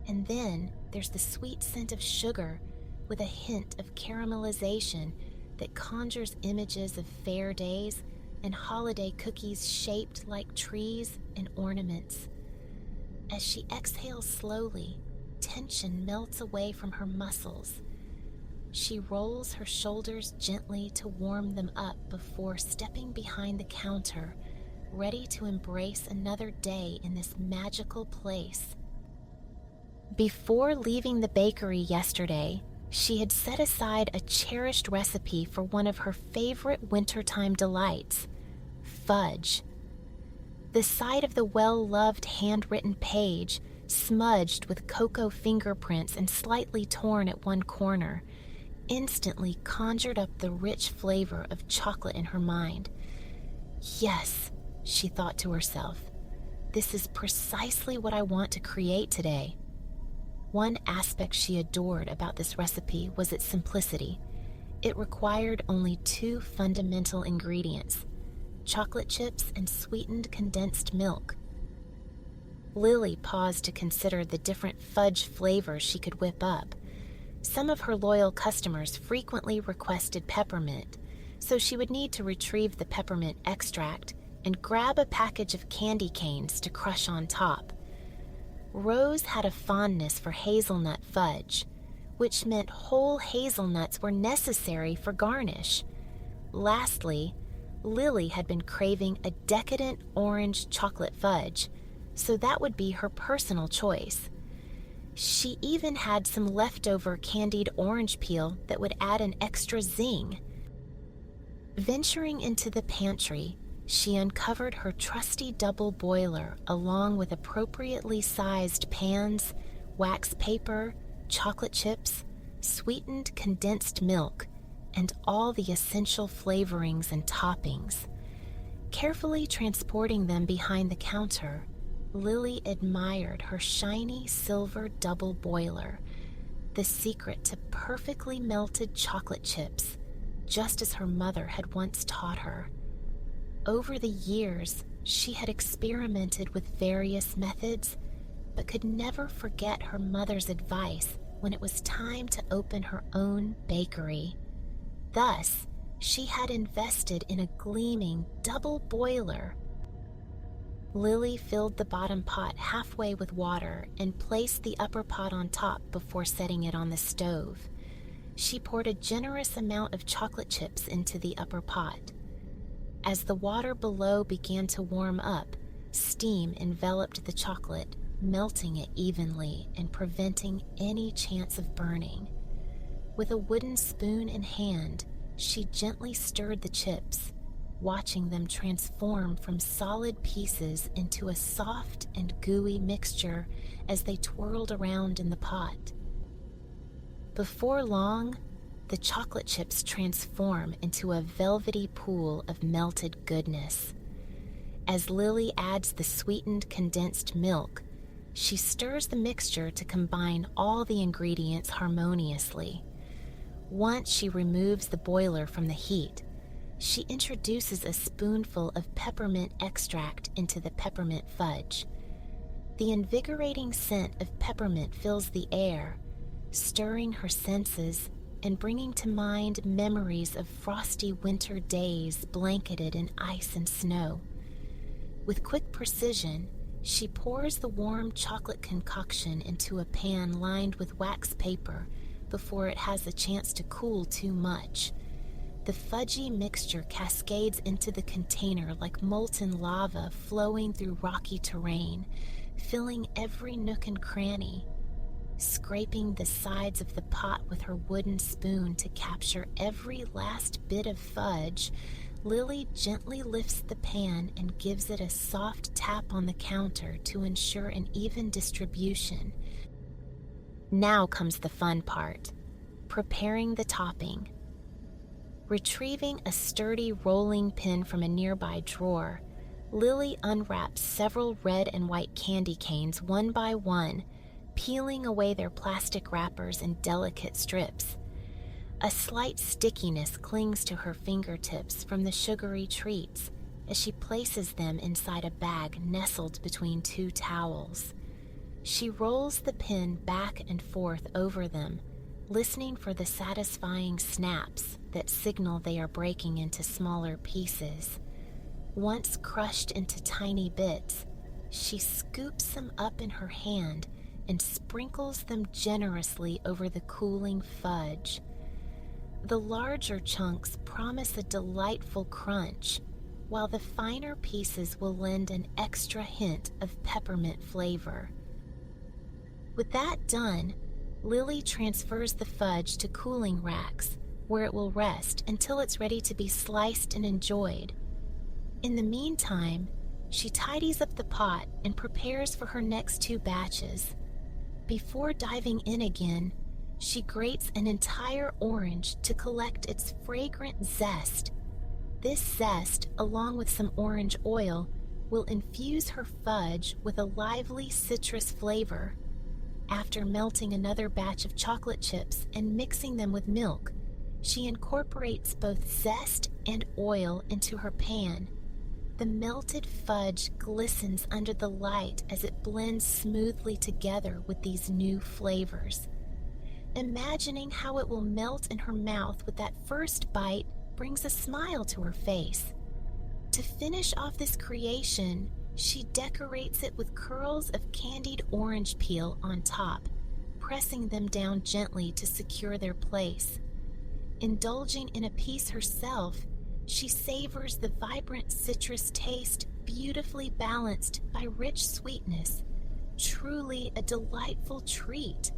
And then there's the sweet scent of sugar with a hint of caramelization that conjures images of fair days, and holiday cookies shaped like trees and ornaments. As she exhales slowly, tension melts away from her muscles. She rolls her shoulders gently to warm them up before stepping behind the counter, ready to embrace another day in this magical place. Before leaving the bakery yesterday, she had set aside a cherished recipe for one of her favorite wintertime delights, fudge. The sight of the well-loved handwritten page, smudged with cocoa fingerprints and slightly torn at one corner, instantly conjured up the rich flavor of chocolate in her mind. Yes, she thought to herself, this is precisely what I want to create today. One aspect she adored about this recipe was its simplicity. It required only 2 fundamental ingredients: chocolate chips and sweetened condensed milk. Lily paused to consider the different fudge flavors she could whip up. Some of her loyal customers frequently requested peppermint, so she would need to retrieve the peppermint extract and grab a package of candy canes to crush on top. Rose had a fondness for hazelnut fudge, which meant whole hazelnuts were necessary for garnish. Lastly, Lily had been craving a decadent orange chocolate fudge, so that would be her personal choice. She even had some leftover candied orange peel that would add an extra zing. Venturing into the pantry, she uncovered her trusty double boiler along with appropriately sized pans, wax paper, chocolate chips, sweetened condensed milk, and all the essential flavorings and toppings. Carefully transporting them behind the counter, Lily admired her shiny silver double boiler, the secret to perfectly melted chocolate chips, just as her mother had once taught her. Over the years, she had experimented with various methods, but could never forget her mother's advice when it was time to open her own bakery. Thus, she had invested in a gleaming double boiler. Lily filled the bottom pot halfway with water and placed the upper pot on top before setting it on the stove. She poured a generous amount of chocolate chips into the upper pot. As the water below began to warm up, steam enveloped the chocolate, melting it evenly and preventing any chance of burning. With a wooden spoon in hand, she gently stirred the chips, watching them transform from solid pieces into a soft and gooey mixture as they twirled around in the pot. Before long, the chocolate chips transform into a velvety pool of melted goodness. As Lily adds the sweetened condensed milk, she stirs the mixture to combine all the ingredients harmoniously. Once she removes the boiler from the heat, she introduces a spoonful of peppermint extract into the peppermint fudge. The invigorating scent of peppermint fills the air, stirring her senses and bringing to mind memories of frosty winter days blanketed in ice and snow. With quick precision, she pours the warm chocolate concoction into a pan lined with wax paper before it has a chance to cool too much. The fudgy mixture cascades into the container like molten lava flowing through rocky terrain, filling every nook and cranny. Scraping the sides of the pot with her wooden spoon to capture every last bit of fudge, Lily gently lifts the pan and gives it a soft tap on the counter to ensure an even distribution. Now comes the fun part, preparing the topping. Retrieving a sturdy rolling pin from a nearby drawer, Lily unwraps several red and white candy canes one by one, peeling away their plastic wrappers in delicate strips. A slight stickiness clings to her fingertips from the sugary treats as she places them inside a bag nestled between 2 towels. She rolls the pin back and forth over them, listening for the satisfying snaps that signal they are breaking into smaller pieces. Once crushed into tiny bits, she scoops them up in her hand and sprinkles them generously over the cooling fudge. The larger chunks promise a delightful crunch, while the finer pieces will lend an extra hint of peppermint flavor. With that done, Lily transfers the fudge to cooling racks, where it will rest until it's ready to be sliced and enjoyed. In the meantime, she tidies up the pot and prepares for her next 2 batches. Before diving in again, she grates an entire orange to collect its fragrant zest. This zest, along with some orange oil, will infuse her fudge with a lively citrus flavor. After melting another batch of chocolate chips and mixing them with milk, she incorporates both zest and oil into her pan. The melted fudge glistens under the light as it blends smoothly together with these new flavors. Imagining how it will melt in her mouth with that first bite brings a smile to her face. To finish off this creation, she decorates it with curls of candied orange peel on top, pressing them down gently to secure their place. Indulging in a piece herself, she savors the vibrant citrus taste beautifully balanced by rich sweetness. Truly a delightful treat.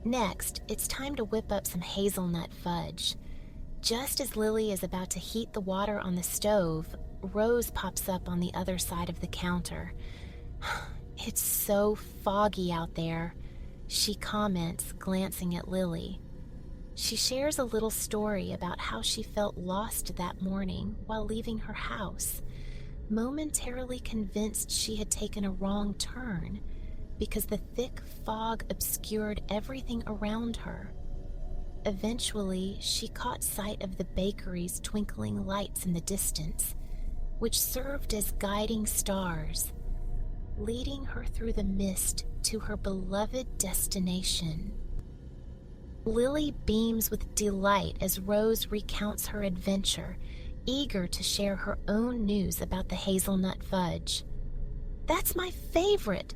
Next, it's time to whip up some hazelnut fudge. Just as Lily is about to heat the water on the stove, Rose pops up on the other side of the counter. "It's so foggy out there," she comments, glancing at Lily. She shares a little story about how she felt lost that morning while leaving her house, momentarily convinced she had taken a wrong turn because the thick fog obscured everything around her. Eventually, she caught sight of the bakery's twinkling lights in the distance, which served as guiding stars, leading her through the mist to her beloved destination. Lily beams with delight as Rose recounts her adventure, eager to share her own news about the hazelnut fudge. "That's my favorite!"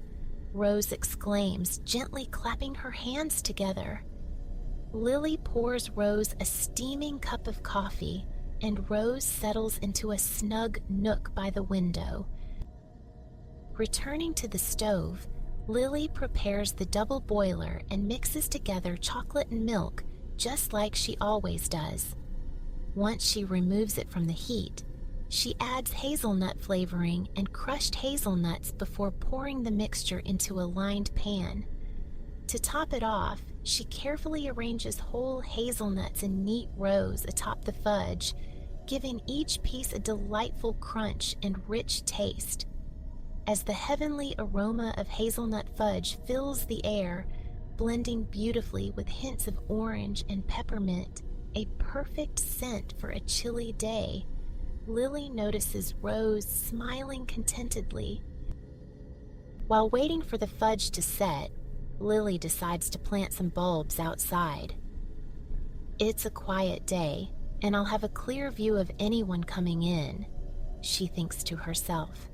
Rose exclaims, gently clapping her hands together. Lily pours Rose a steaming cup of coffee, and Rose settles into a snug nook by the window. Returning to the stove, Lily prepares the double boiler and mixes together chocolate and milk, just like she always does. Once she removes it from the heat, she adds hazelnut flavoring and crushed hazelnuts before pouring the mixture into a lined pan. To top it off, she carefully arranges whole hazelnuts in neat rows atop the fudge, giving each piece a delightful crunch and rich taste. As the heavenly aroma of hazelnut fudge fills the air, blending beautifully with hints of orange and peppermint, a perfect scent for a chilly day, Lily notices Rose smiling contentedly. While waiting for the fudge to set, Lily decides to plant some bulbs outside. "It's a quiet day, and I'll have a clear view of anyone coming in," she thinks to herself.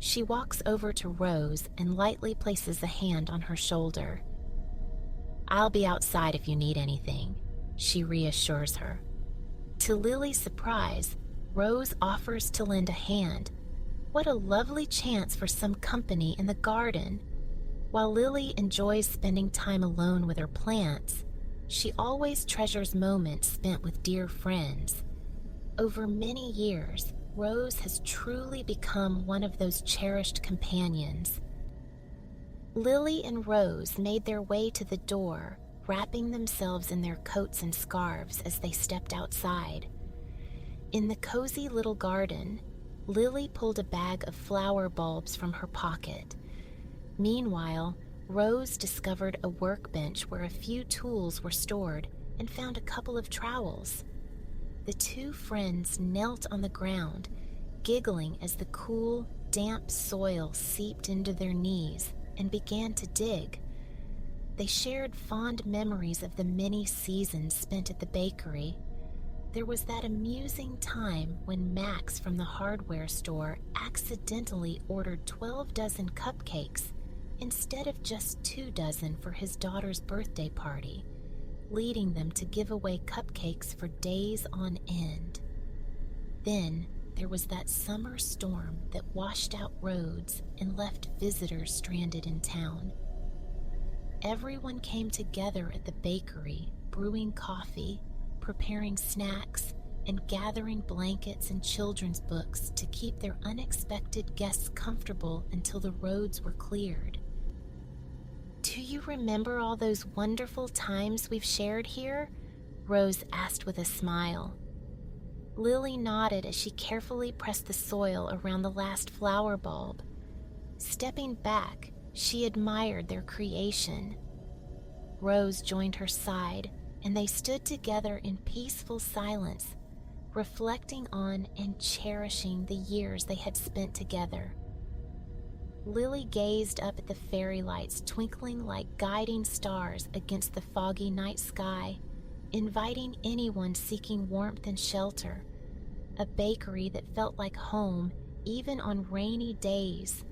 She walks over to Rose and lightly places a hand on her shoulder. "I'll be outside if you need anything," she reassures her. To Lily's surprise, Rose offers to lend a hand. What a lovely chance for some company in the garden. While Lily enjoys spending time alone with her plants, she always treasures moments spent with dear friends. Over many years, Rose has truly become one of those cherished companions. Lily and Rose made their way to the door, wrapping themselves in their coats and scarves as they stepped outside. In the cozy little garden, Lily pulled a bag of flower bulbs from her pocket. Meanwhile, Rose discovered a workbench where a few tools were stored and found a couple of trowels. The two friends knelt on the ground, giggling as the cool, damp soil seeped into their knees and began to dig. They shared fond memories of the many seasons spent at the bakery. there was that amusing time when Max from the hardware store accidentally ordered 12 dozen cupcakes instead of just 2 dozen for his daughter's birthday party, leading them to give away cupcakes for days on end. Then there was that summer storm that washed out roads and left visitors stranded in town. Everyone came together at the bakery, brewing coffee, preparing snacks, and gathering blankets and children's books to keep their unexpected guests comfortable until the roads were cleared. "Do you remember all those wonderful times we've shared here?" Rose asked with a smile. Lily nodded as she carefully pressed the soil around the last flower bulb. Stepping back, she admired their creation. Rose joined her side, and they stood together in peaceful silence, reflecting on and cherishing the years they had spent together. Lily gazed up at the fairy lights twinkling like guiding stars against the foggy night sky, inviting anyone seeking warmth and shelter, a bakery that felt like home even on rainy days,